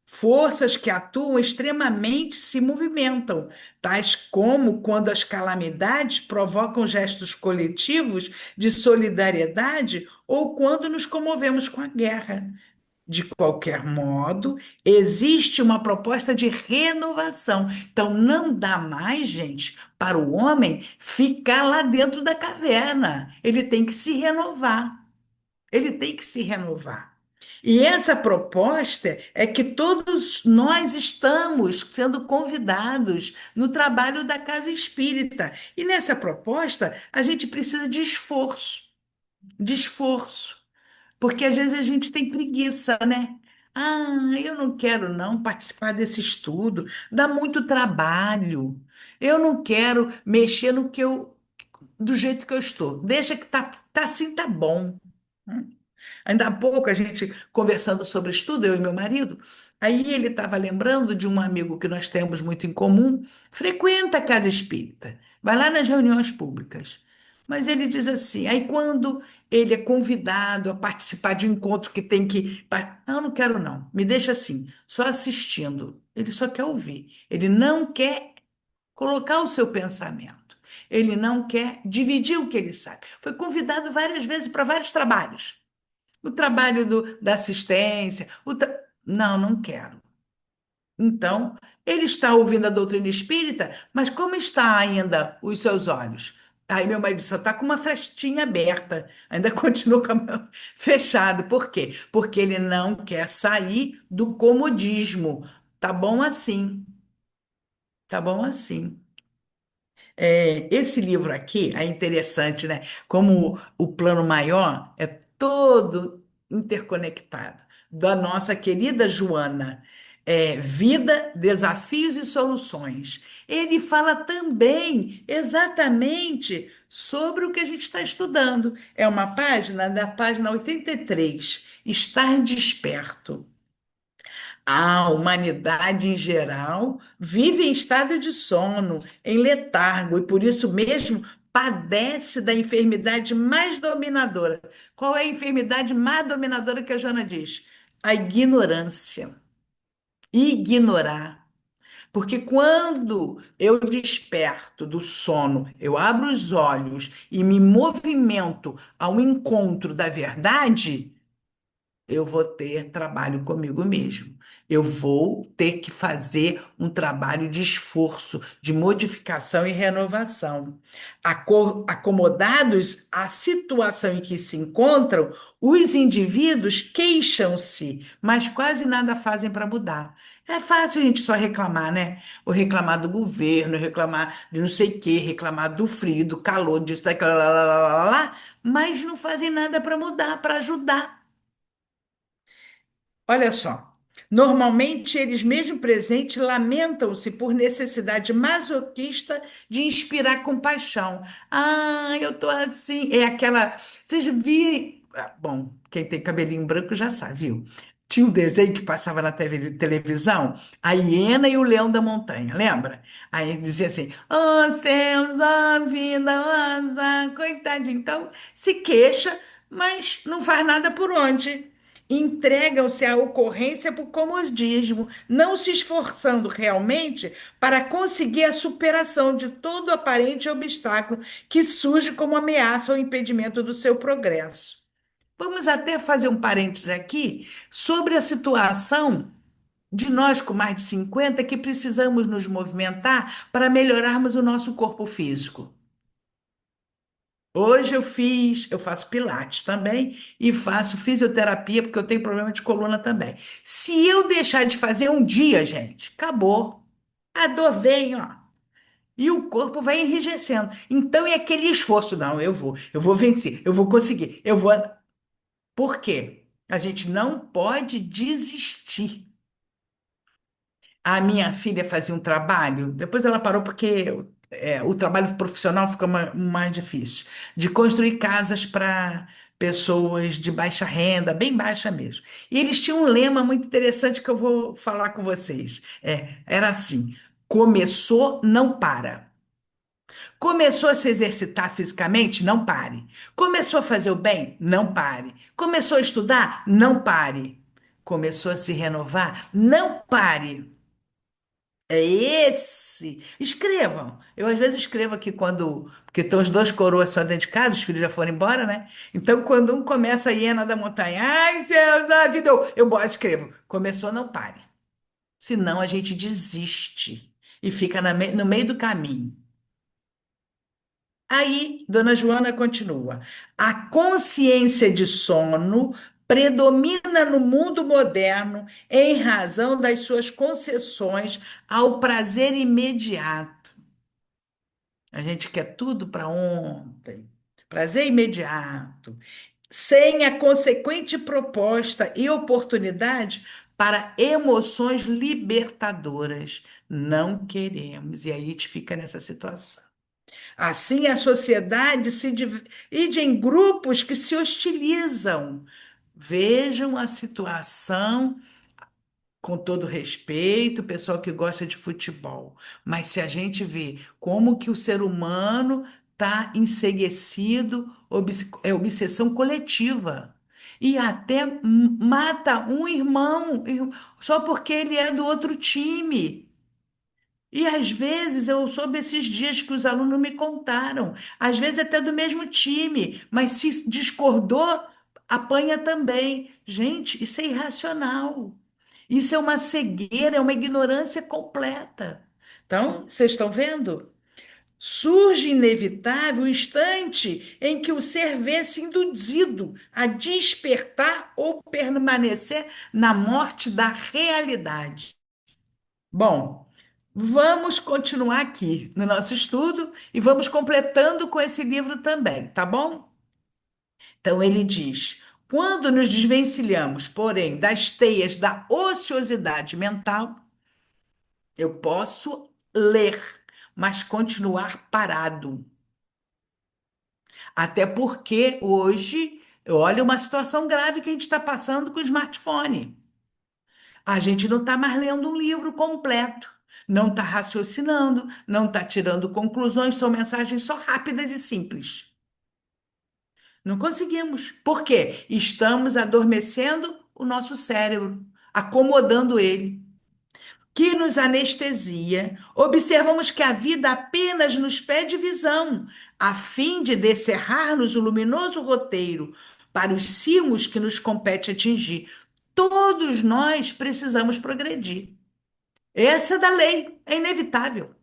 Forças que atuam extremamente se movimentam, tais como quando as calamidades provocam gestos coletivos de solidariedade ou quando nos comovemos com a guerra. De qualquer modo, existe uma proposta de renovação. Então, não dá mais, gente, para o homem ficar lá dentro da caverna. Ele tem que se renovar. Ele tem que se renovar. E essa proposta é que todos nós estamos sendo convidados no trabalho da casa espírita. E nessa proposta, a gente precisa de esforço, de esforço. Porque às vezes a gente tem preguiça, né? Ah, eu não quero não participar desse estudo, dá muito trabalho. Eu não quero mexer no que eu, do jeito que eu estou. Deixa que tá assim, tá bom. Ainda há pouco a gente conversando sobre estudo, eu e meu marido, aí ele estava lembrando de um amigo que nós temos muito em comum, frequenta a casa espírita, vai lá nas reuniões públicas. Mas ele diz assim, aí quando ele é convidado a participar de um encontro que tem que. Não, não quero não, me deixa assim, só assistindo. Ele só quer ouvir, ele não quer colocar o seu pensamento, ele não quer dividir o que ele sabe. Foi convidado várias vezes para vários trabalhos. O trabalho da assistência. Não, não quero. Então, ele está ouvindo a doutrina espírita, mas como está ainda os seus olhos? Aí meu marido só está com uma frestinha aberta, ainda continua com a mão fechada. Por quê? Porque ele não quer sair do comodismo. Tá bom assim, tá bom assim. Esse livro aqui é interessante, né? Como o plano maior é todo interconectado. Da nossa querida Joana, Vida, Desafios e Soluções. Ele fala também exatamente sobre o que a gente está estudando. É uma página da página 83, Estar Desperto. A humanidade em geral vive em estado de sono, em letargo, e por isso mesmo padece da enfermidade mais dominadora. Qual é a enfermidade mais dominadora que a Joana diz? A ignorância. Ignorar. Porque quando eu desperto do sono, eu abro os olhos e me movimento ao encontro da verdade, eu vou ter trabalho comigo mesmo. Eu vou ter que fazer um trabalho de esforço, de modificação e renovação. Acomodados à situação em que se encontram, os indivíduos queixam-se, mas quase nada fazem para mudar. É fácil a gente só reclamar, né? Ou reclamar do governo, reclamar de não sei o quê, reclamar do frio, do calor, disso, daquilo, lá, lá, lá, lá, lá, mas não fazem nada para mudar, para ajudar. Olha só. Normalmente, eles mesmo presentes lamentam-se por necessidade masoquista de inspirar compaixão. Ah, eu tô assim. É aquela. Vocês viram. Bom, quem tem cabelinho branco já sabe, viu? Tinha um desenho que passava na televisão, a hiena e o leão da montanha, lembra? Aí dizia assim: Ó céus, ó vida, ó azar, coitadinho. Então, se queixa, mas não faz nada por onde. Entregam-se à ocorrência por comodismo, não se esforçando realmente para conseguir a superação de todo aparente obstáculo que surge como ameaça ou impedimento do seu progresso. Vamos até fazer um parênteses aqui sobre a situação de nós com mais de 50 que precisamos nos movimentar para melhorarmos o nosso corpo físico. Hoje eu faço pilates também e faço fisioterapia porque eu tenho problema de coluna também. Se eu deixar de fazer um dia, gente, acabou. A dor vem, ó. E o corpo vai enrijecendo. Então é aquele esforço, não, eu vou vencer, eu vou conseguir, eu vou. Por quê? A gente não pode desistir. A minha filha fazia um trabalho, depois ela parou porque o trabalho profissional fica mais difícil, de construir casas para pessoas de baixa renda, bem baixa mesmo. E eles tinham um lema muito interessante que eu vou falar com vocês. Era assim: começou, não para. Começou a se exercitar fisicamente? Não pare. Começou a fazer o bem? Não pare. Começou a estudar? Não pare. Começou a se renovar? Não pare. É esse. Escrevam. Eu às vezes escrevo aqui quando. Porque estão os dois coroas só dentro de casa, os filhos já foram embora, né? Então, quando um começa a hiena da montanha, ai, céus, a vida, eu boto, escrevo. Começou, não pare. Senão a gente desiste e fica no meio do caminho. Aí, Dona Joana continua. A consciência de sono predomina no mundo moderno em razão das suas concessões ao prazer imediato. A gente quer tudo para ontem. Prazer imediato, sem a consequente proposta e oportunidade para emoções libertadoras. Não queremos. E aí a gente fica nessa situação. Assim, a sociedade se divide em grupos que se hostilizam. Vejam a situação com todo respeito, o pessoal que gosta de futebol. Mas se a gente vê como que o ser humano está enceguecido, obsessão coletiva. E até mata um irmão só porque ele é do outro time. E às vezes eu soube esses dias que os alunos me contaram, às vezes até do mesmo time, mas se discordou, apanha também. Gente, isso é irracional. Isso é uma cegueira, é uma ignorância completa. Então, vocês estão vendo? Surge inevitável o instante em que o ser vê-se induzido a despertar ou permanecer na morte da realidade. Bom, vamos continuar aqui no nosso estudo e vamos completando com esse livro também, tá bom? Então ele diz: quando nos desvencilhamos, porém, das teias da ociosidade mental, eu posso ler, mas continuar parado. Até porque hoje, olha uma situação grave que a gente está passando com o smartphone. A gente não está mais lendo um livro completo, não está raciocinando, não está tirando conclusões, são mensagens só rápidas e simples. Não conseguimos. Por quê? Estamos adormecendo o nosso cérebro, acomodando ele, que nos anestesia. Observamos que a vida apenas nos pede visão, a fim de descerrar-nos o luminoso roteiro para os cimos que nos compete atingir. Todos nós precisamos progredir. Essa é da lei, é inevitável.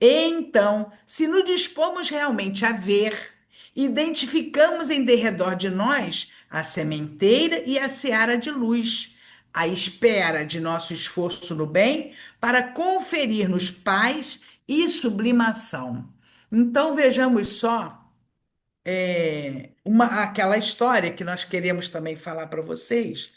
Então, se nos dispomos realmente a ver, identificamos em derredor de nós a sementeira e a seara de luz, à espera de nosso esforço no bem para conferir-nos paz e sublimação. Então, vejamos só aquela história que nós queremos também falar para vocês,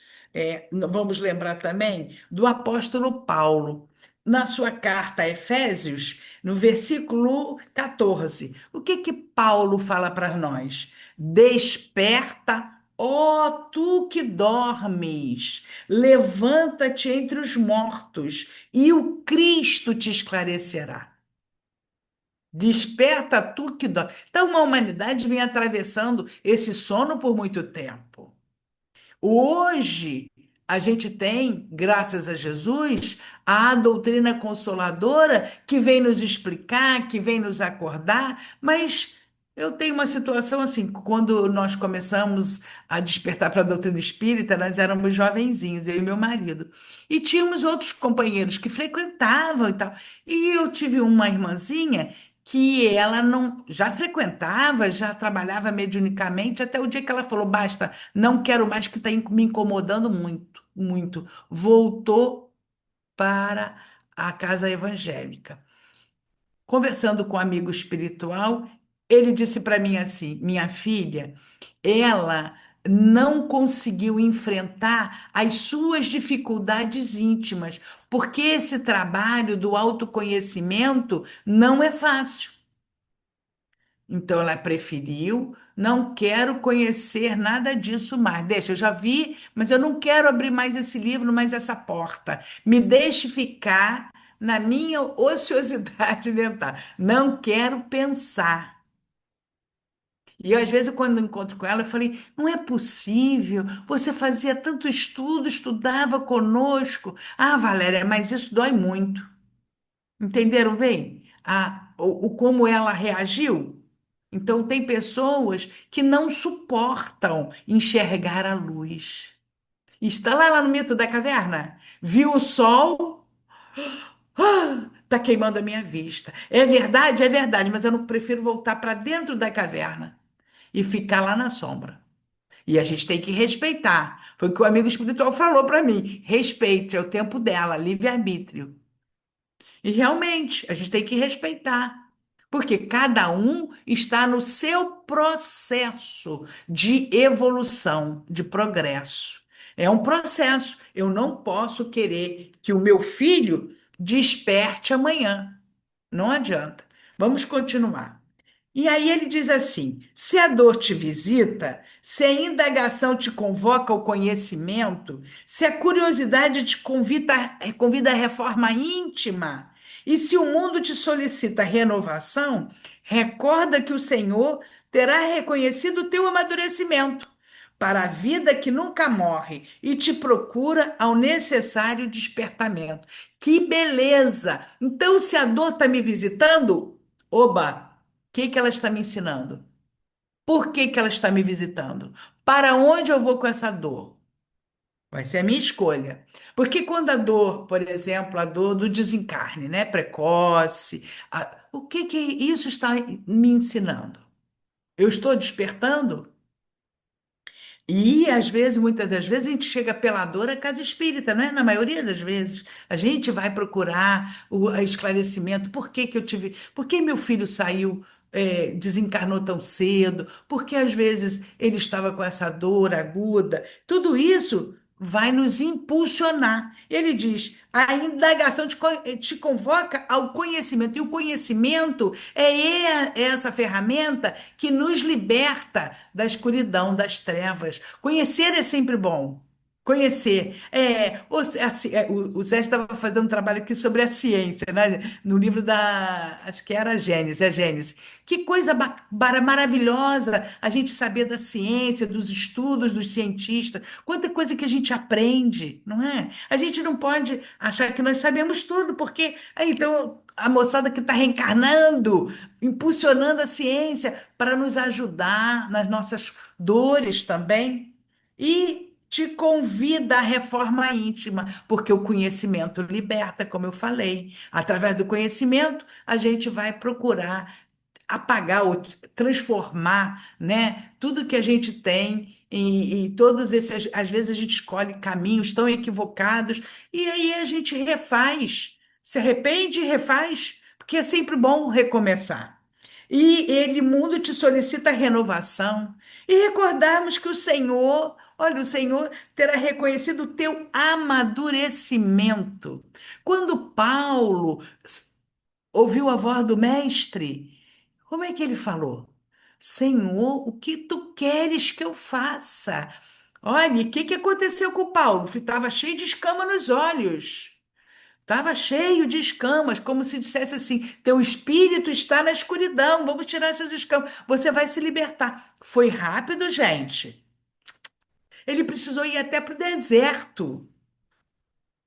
vamos lembrar também do apóstolo Paulo, na sua carta a Efésios, no versículo 14. O que que Paulo fala para nós? Desperta, Ó, tu que dormes, levanta-te entre os mortos, e o Cristo te esclarecerá. Desperta tu que dorme. Então, a humanidade vem atravessando esse sono por muito tempo. Hoje, a gente tem, graças a Jesus, a doutrina consoladora que vem nos explicar, que vem nos acordar, mas eu tenho uma situação assim, quando nós começamos a despertar para a doutrina espírita, nós éramos jovenzinhos, eu e meu marido, e tínhamos outros companheiros que frequentavam e tal. E eu tive uma irmãzinha que ela não já frequentava, já trabalhava mediunicamente, até o dia que ela falou: basta, não quero mais, que está me incomodando muito, muito. Voltou para a casa evangélica. Conversando com um amigo espiritual, ele disse para mim assim: minha filha, ela não conseguiu enfrentar as suas dificuldades íntimas, porque esse trabalho do autoconhecimento não é fácil. Então ela preferiu, não quero conhecer nada disso mais. Deixa, eu já vi, mas eu não quero abrir mais esse livro, mais essa porta. Me deixe ficar na minha ociosidade mental. Não quero pensar. E eu, às vezes, quando eu encontro com ela, eu falei: não é possível, você fazia tanto estudo, estudava conosco. Ah, Valéria, mas isso dói muito. Entenderam bem? Como ela reagiu? Então, tem pessoas que não suportam enxergar a luz. Está lá no mito da caverna. Viu o sol, está queimando a minha vista. É verdade, mas eu não prefiro voltar para dentro da caverna e ficar lá na sombra. E a gente tem que respeitar. Foi o que o amigo espiritual falou para mim. Respeite, é o tempo dela, livre-arbítrio. E realmente, a gente tem que respeitar, porque cada um está no seu processo de evolução, de progresso. É um processo. Eu não posso querer que o meu filho desperte amanhã. Não adianta. Vamos continuar. E aí ele diz assim: se a dor te visita, se a indagação te convoca ao conhecimento, se a curiosidade te convida à reforma íntima, e se o mundo te solicita renovação, recorda que o Senhor terá reconhecido o teu amadurecimento para a vida que nunca morre e te procura ao necessário despertamento. Que beleza! Então, se a dor está me visitando, oba! Que ela está me ensinando? Por que ela está me visitando? Para onde eu vou com essa dor? Vai ser a minha escolha. Porque quando a dor, por exemplo, a dor do desencarne, né, precoce, o que isso está me ensinando? Eu estou despertando? E às vezes, muitas das vezes, a gente chega pela dor à casa espírita, não é? Na maioria das vezes, a gente vai procurar o esclarecimento. Por que que eu tive, por que meu filho saiu, desencarnou tão cedo? Por que às vezes ele estava com essa dor aguda? Tudo isso vai nos impulsionar. Ele diz: a indagação te convoca ao conhecimento, e o conhecimento é essa ferramenta que nos liberta da escuridão, das trevas. Conhecer é sempre bom. Conhecer. O Zé estava fazendo um trabalho aqui sobre a ciência, né? No livro da. Acho que era a Gênesis, é a Gênesis. Que coisa maravilhosa a gente saber da ciência, dos estudos dos cientistas. Quanta coisa que a gente aprende, não é? A gente não pode achar que nós sabemos tudo, porque então a moçada que está reencarnando, impulsionando a ciência para nos ajudar nas nossas dores também. E te convida à reforma íntima, porque o conhecimento liberta, como eu falei. Através do conhecimento, a gente vai procurar apagar ou transformar, né, tudo que a gente tem e todos esses, às vezes a gente escolhe caminhos tão equivocados e aí a gente refaz, se arrepende e refaz, porque é sempre bom recomeçar. E ele, mundo, te solicita renovação. E recordarmos que o Senhor, olha, o Senhor terá reconhecido o teu amadurecimento. Quando Paulo ouviu a voz do Mestre, como é que ele falou? Senhor, o que tu queres que eu faça? Olha, o que que aconteceu com o Paulo? Estava cheio de escama nos olhos. Estava cheio de escamas, como se dissesse assim: teu espírito está na escuridão, vamos tirar essas escamas, você vai se libertar. Foi rápido, gente. Ele precisou ir até para o deserto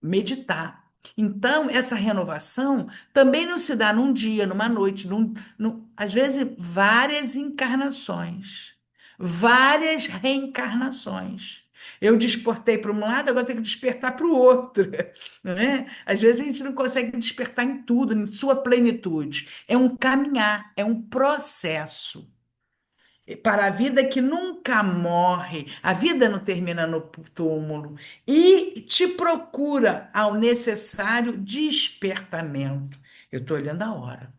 meditar. Então, essa renovação também não se dá num dia, numa noite, às vezes várias encarnações, várias reencarnações. Eu desportei para um lado, agora tenho que despertar para o outro, não é? Às vezes a gente não consegue despertar em tudo, em sua plenitude. É um caminhar, é um processo para a vida que nunca morre, a vida não termina no túmulo, e te procura ao necessário despertamento. Eu estou olhando a hora.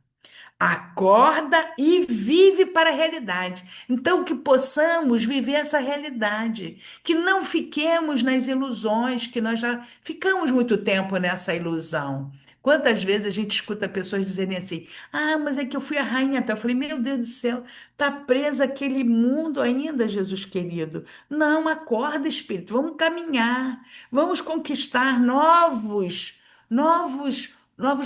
Acorda e vive para a realidade. Então, que possamos viver essa realidade, que não fiquemos nas ilusões, que nós já ficamos muito tempo nessa ilusão. Quantas vezes a gente escuta pessoas dizerem assim: ah, mas é que eu fui a rainha até. Eu falei: meu Deus do céu, tá presa aquele mundo ainda, Jesus querido. Não, acorda, espírito, vamos caminhar, vamos conquistar novos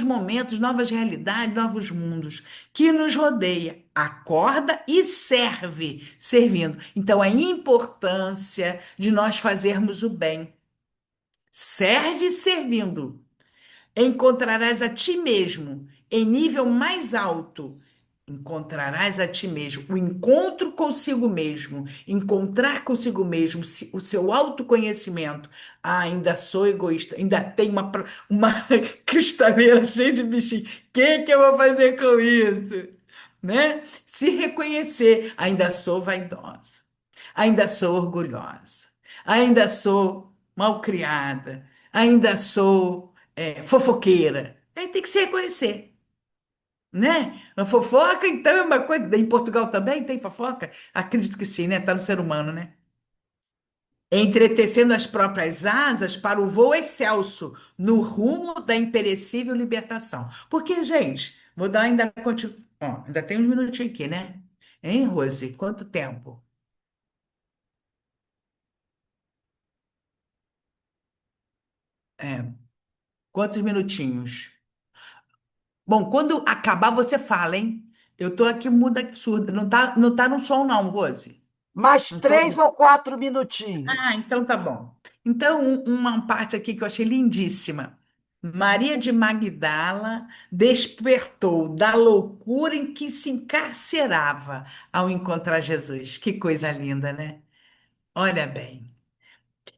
momentos, novas realidades, novos mundos que nos rodeia. Acorda e serve, servindo. Então, a importância de nós fazermos o bem. Serve servindo. Encontrarás a ti mesmo em nível mais alto. Encontrarás a ti mesmo. O encontro consigo mesmo, encontrar consigo mesmo, o seu autoconhecimento. Ah, ainda sou egoísta, ainda tenho uma cristaleira cheia de bichinho. O que eu vou fazer com isso? Né? Se reconhecer, ainda sou vaidosa, ainda sou orgulhosa, ainda sou malcriada, ainda sou fofoqueira. Aí tem que se reconhecer, né? A fofoca, então, é uma coisa. Em Portugal também tem fofoca? Acredito que sim, né? Tá no ser humano, né? Entretecendo as próprias asas para o voo excelso, no rumo da imperecível libertação. Porque, gente, vou dar ainda. Ó, ainda tem uns minutinhos aqui, né? Hein, Rose? Quanto tempo? É, quantos minutinhos? Bom, quando acabar, você fala, hein? Eu tô aqui muda surda. Não tá no som, não, Rose. Mais Não tô. 3 ou 4 minutinhos. Ah, então tá bom. Então, uma parte aqui que eu achei lindíssima. Maria de Magdala despertou da loucura em que se encarcerava ao encontrar Jesus. Que coisa linda, né? Olha bem.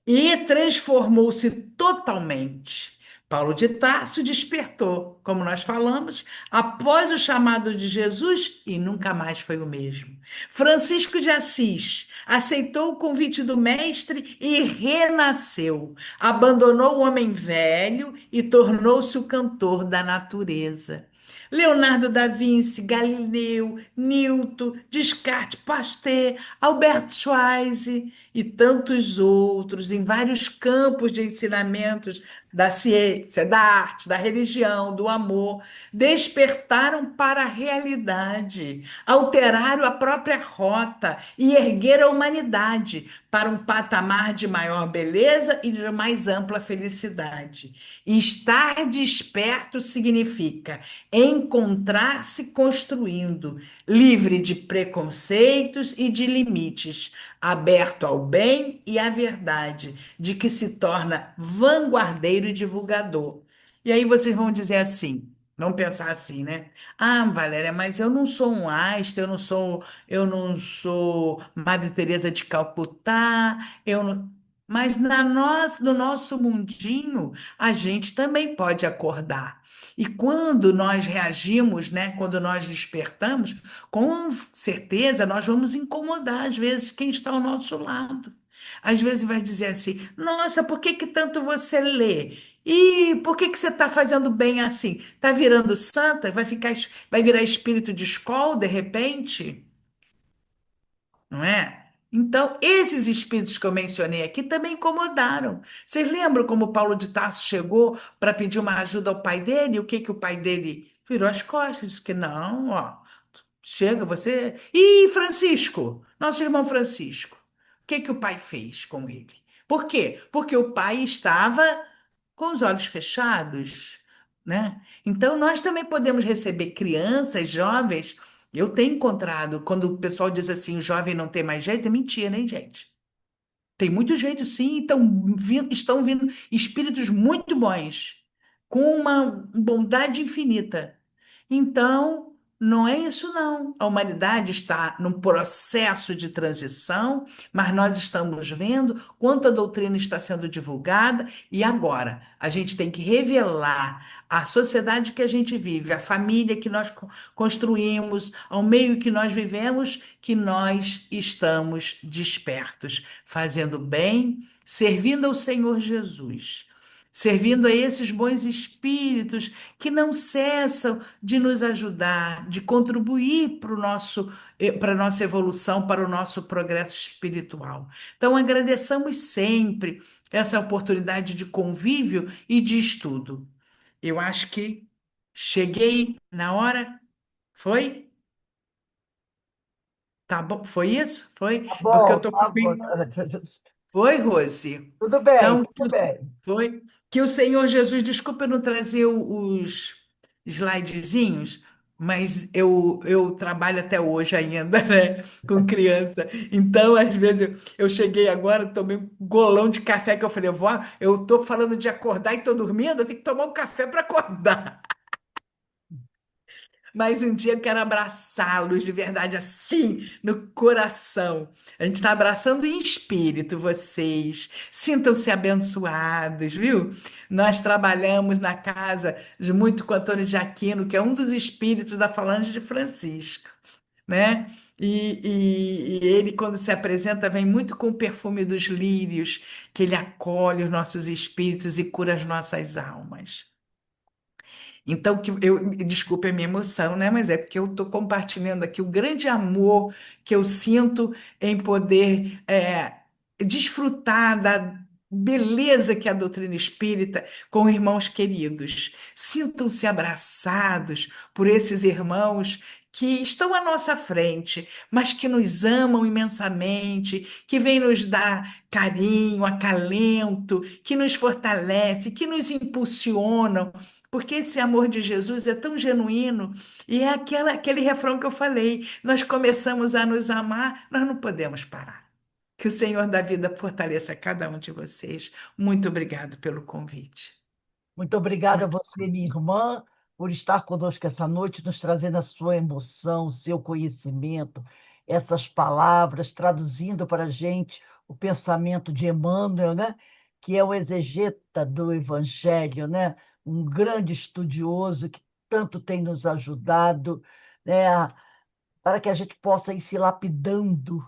E transformou-se totalmente. Paulo de Tarso despertou, como nós falamos, após o chamado de Jesus e nunca mais foi o mesmo. Francisco de Assis aceitou o convite do Mestre e renasceu. Abandonou o homem velho e tornou-se o cantor da natureza. Leonardo da Vinci, Galileu, Newton, Descartes, Pasteur, Albert Schweitzer e tantos outros em vários campos de ensinamentos da ciência, da arte, da religião, do amor, despertaram para a realidade, alteraram a própria rota e ergueram a humanidade para um patamar de maior beleza e de mais ampla felicidade. Estar desperto significa encontrar-se construindo, livre de preconceitos e de limites, aberto ao bem e à verdade, de que se torna vanguardeiro e divulgador. E aí vocês vão dizer assim, vão pensar assim, né? Ah, Valéria, mas eu não sou um Einstein, eu não sou Madre Teresa de Calcutá, eu não... Mas no nosso mundinho, a gente também pode acordar. E quando nós reagimos, né, quando nós despertamos, com certeza nós vamos incomodar, às vezes, quem está ao nosso lado. Às vezes vai dizer assim: nossa, por que que tanto você lê? E por que que você está fazendo bem assim? Está virando santa? Vai virar espírito de escola de repente? Não é? Então, esses espíritos que eu mencionei aqui também incomodaram. Vocês lembram como Paulo de Tarso chegou para pedir uma ajuda ao pai dele? O que que o pai dele virou as costas? Disse que não, ó. Chega, você. E Francisco, nosso irmão Francisco, o que que o pai fez com ele? Por quê? Porque o pai estava com os olhos fechados, né? Então nós também podemos receber crianças, jovens. Eu tenho encontrado, quando o pessoal diz assim, o jovem não tem mais jeito, é mentira, hein, gente? Tem muito jeito, sim, estão vindo espíritos muito bons, com uma bondade infinita. Então, não é isso, não. A humanidade está num processo de transição, mas nós estamos vendo quanto a doutrina está sendo divulgada, e agora a gente tem que revelar a sociedade que a gente vive, a família que nós construímos, ao meio que nós vivemos, que nós estamos despertos fazendo bem, servindo ao Senhor Jesus, servindo a esses bons espíritos que não cessam de nos ajudar, de contribuir para o nosso, para a nossa evolução, para o nosso progresso espiritual. Então, agradeçamos sempre essa oportunidade de convívio e de estudo. Eu acho que cheguei na hora. Foi? Tá bom? Foi isso? Foi? Tá Porque eu bom, tô com tá bom. Foi, Rose? Tudo bem, Então, tudo bem. foi. Que o Senhor Jesus, desculpa eu não trazer os slidezinhos, mas eu trabalho até hoje ainda, né, com criança. Então, às vezes, eu cheguei agora, tomei um golão de café que eu falei, vó, eu tô falando de acordar e tô dormindo, eu tenho que tomar um café para acordar. Mas um dia eu quero abraçá-los de verdade, assim, no coração. A gente está abraçando em espírito vocês. Sintam-se abençoados, viu? Nós trabalhamos na casa de muito com Antônio de Aquino, que é um dos espíritos da Falange de Francisco, né? E ele, quando se apresenta, vem muito com o perfume dos lírios, que ele acolhe os nossos espíritos e cura as nossas almas. Então, desculpe a minha emoção, né? Mas é porque eu estou compartilhando aqui o grande amor que eu sinto em poder desfrutar da beleza que é a doutrina espírita com irmãos queridos. Sintam-se abraçados por esses irmãos que estão à nossa frente, mas que nos amam imensamente, que vêm nos dar carinho, acalento, que nos fortalece, que nos impulsionam. Porque esse amor de Jesus é tão genuíno e é aquele refrão que eu falei: nós começamos a nos amar, nós não podemos parar. Que o Senhor da vida fortaleça cada um de vocês. Muito obrigado pelo convite. Muito obrigada a Muito. você, minha irmã, por estar conosco essa noite, nos trazendo a sua emoção, o seu conhecimento, essas palavras, traduzindo para a gente o pensamento de Emmanuel, né? Que é o exegeta do Evangelho, né? Um grande estudioso que tanto tem nos ajudado, né? Para que a gente possa ir se lapidando,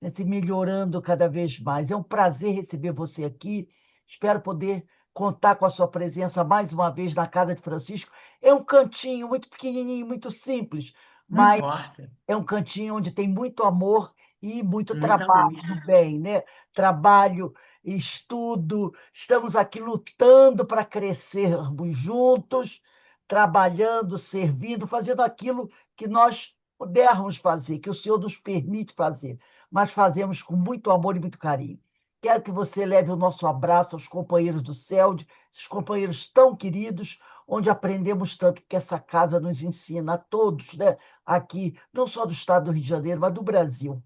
né, se melhorando cada vez mais. É um prazer receber você aqui. Espero poder contar com a sua presença mais uma vez na casa de Francisco. É um cantinho muito pequenininho, muito simples, Não mas importa. é um cantinho onde tem muito amor e muito Muita trabalho luz. do bem, né? Trabalho, estudo. Estamos aqui lutando para crescermos juntos, trabalhando, servindo, fazendo aquilo que nós pudermos fazer, que o Senhor nos permite fazer, mas fazemos com muito amor e muito carinho. Quero que você leve o nosso abraço aos companheiros do CELD, esses companheiros tão queridos, onde aprendemos tanto, que essa casa nos ensina a todos, né? Aqui, não só do estado do Rio de Janeiro, mas do Brasil.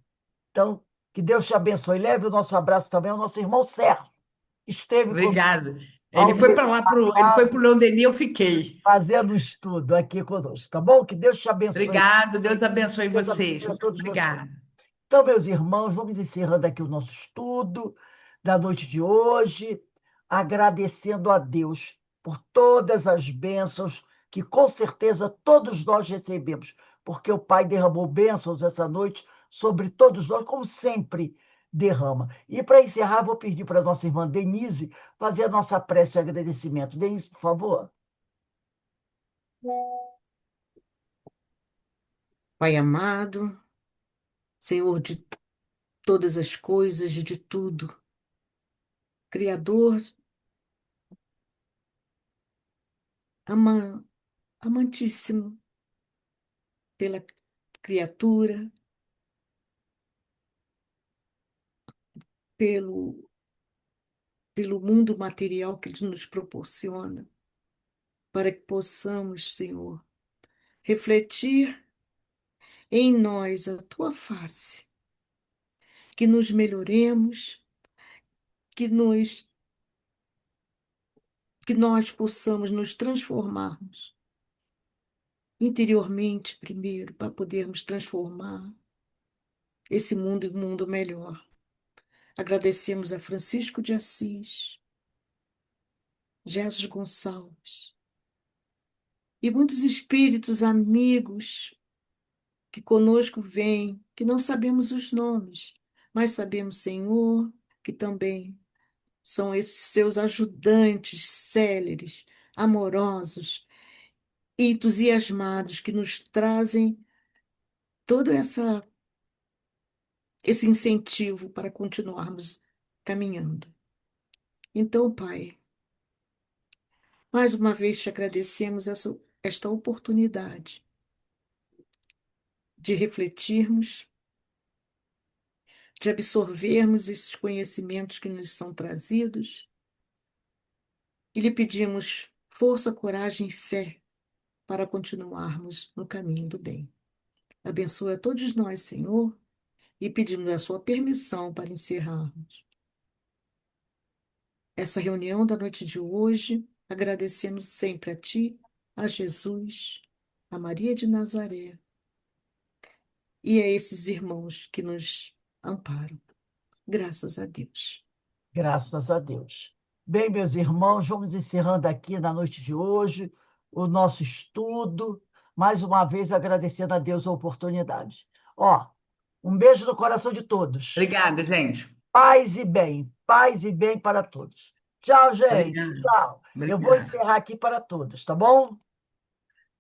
Então, que Deus te abençoe. Leve o nosso abraço também ao nosso irmão Sérgio, que esteve conosco Obrigada. ao Ele foi para o Leondeni, eu fiquei. fazendo estudo aqui conosco, tá bom? Que Deus te abençoe. Obrigado, Deus abençoe Deus vocês. abençoe a Muito todos vocês. obrigada. Então, meus irmãos, vamos encerrando aqui o nosso estudo da noite de hoje, agradecendo a Deus por todas as bênçãos que com certeza todos nós recebemos, porque o Pai derramou bênçãos essa noite sobre todos nós, como sempre derrama. E para encerrar, vou pedir para a nossa irmã Denise fazer a nossa prece de agradecimento. Denise, por favor. Pai amado, Senhor de todas as coisas, de tudo, Criador, ama, amantíssimo pela criatura, pelo, pelo mundo material que Ele nos proporciona, para que possamos, Senhor, refletir em nós a tua face, que nos melhoremos, que nos, que nós possamos nos transformarmos interiormente primeiro, para podermos transformar esse mundo em um mundo melhor. Agradecemos a Francisco de Assis, Jesus Gonçalves e muitos espíritos amigos que conosco vêm, que não sabemos os nomes, mas sabemos, Senhor, que também são esses seus ajudantes céleres, amorosos e entusiasmados que nos trazem todo esse incentivo para continuarmos caminhando. Então, Pai, mais uma vez te agradecemos esta oportunidade de refletirmos, de absorvermos esses conhecimentos que nos são trazidos e lhe pedimos força, coragem e fé para continuarmos no caminho do bem. Abençoa a todos nós, Senhor, e pedimos a sua permissão para encerrarmos essa reunião da noite de hoje, agradecendo sempre a Ti, a Jesus, a Maria de Nazaré e a esses irmãos que nos amparam. Graças a Deus. Graças a Deus. Bem, meus irmãos, vamos encerrando aqui na noite de hoje o nosso estudo. Mais uma vez agradecendo a Deus a oportunidade. Ó, um beijo no coração de todos. Obrigada, gente. Paz e bem para todos. Tchau, gente. Obrigada. Tchau. Eu vou Obrigada. encerrar aqui para todos, tá bom?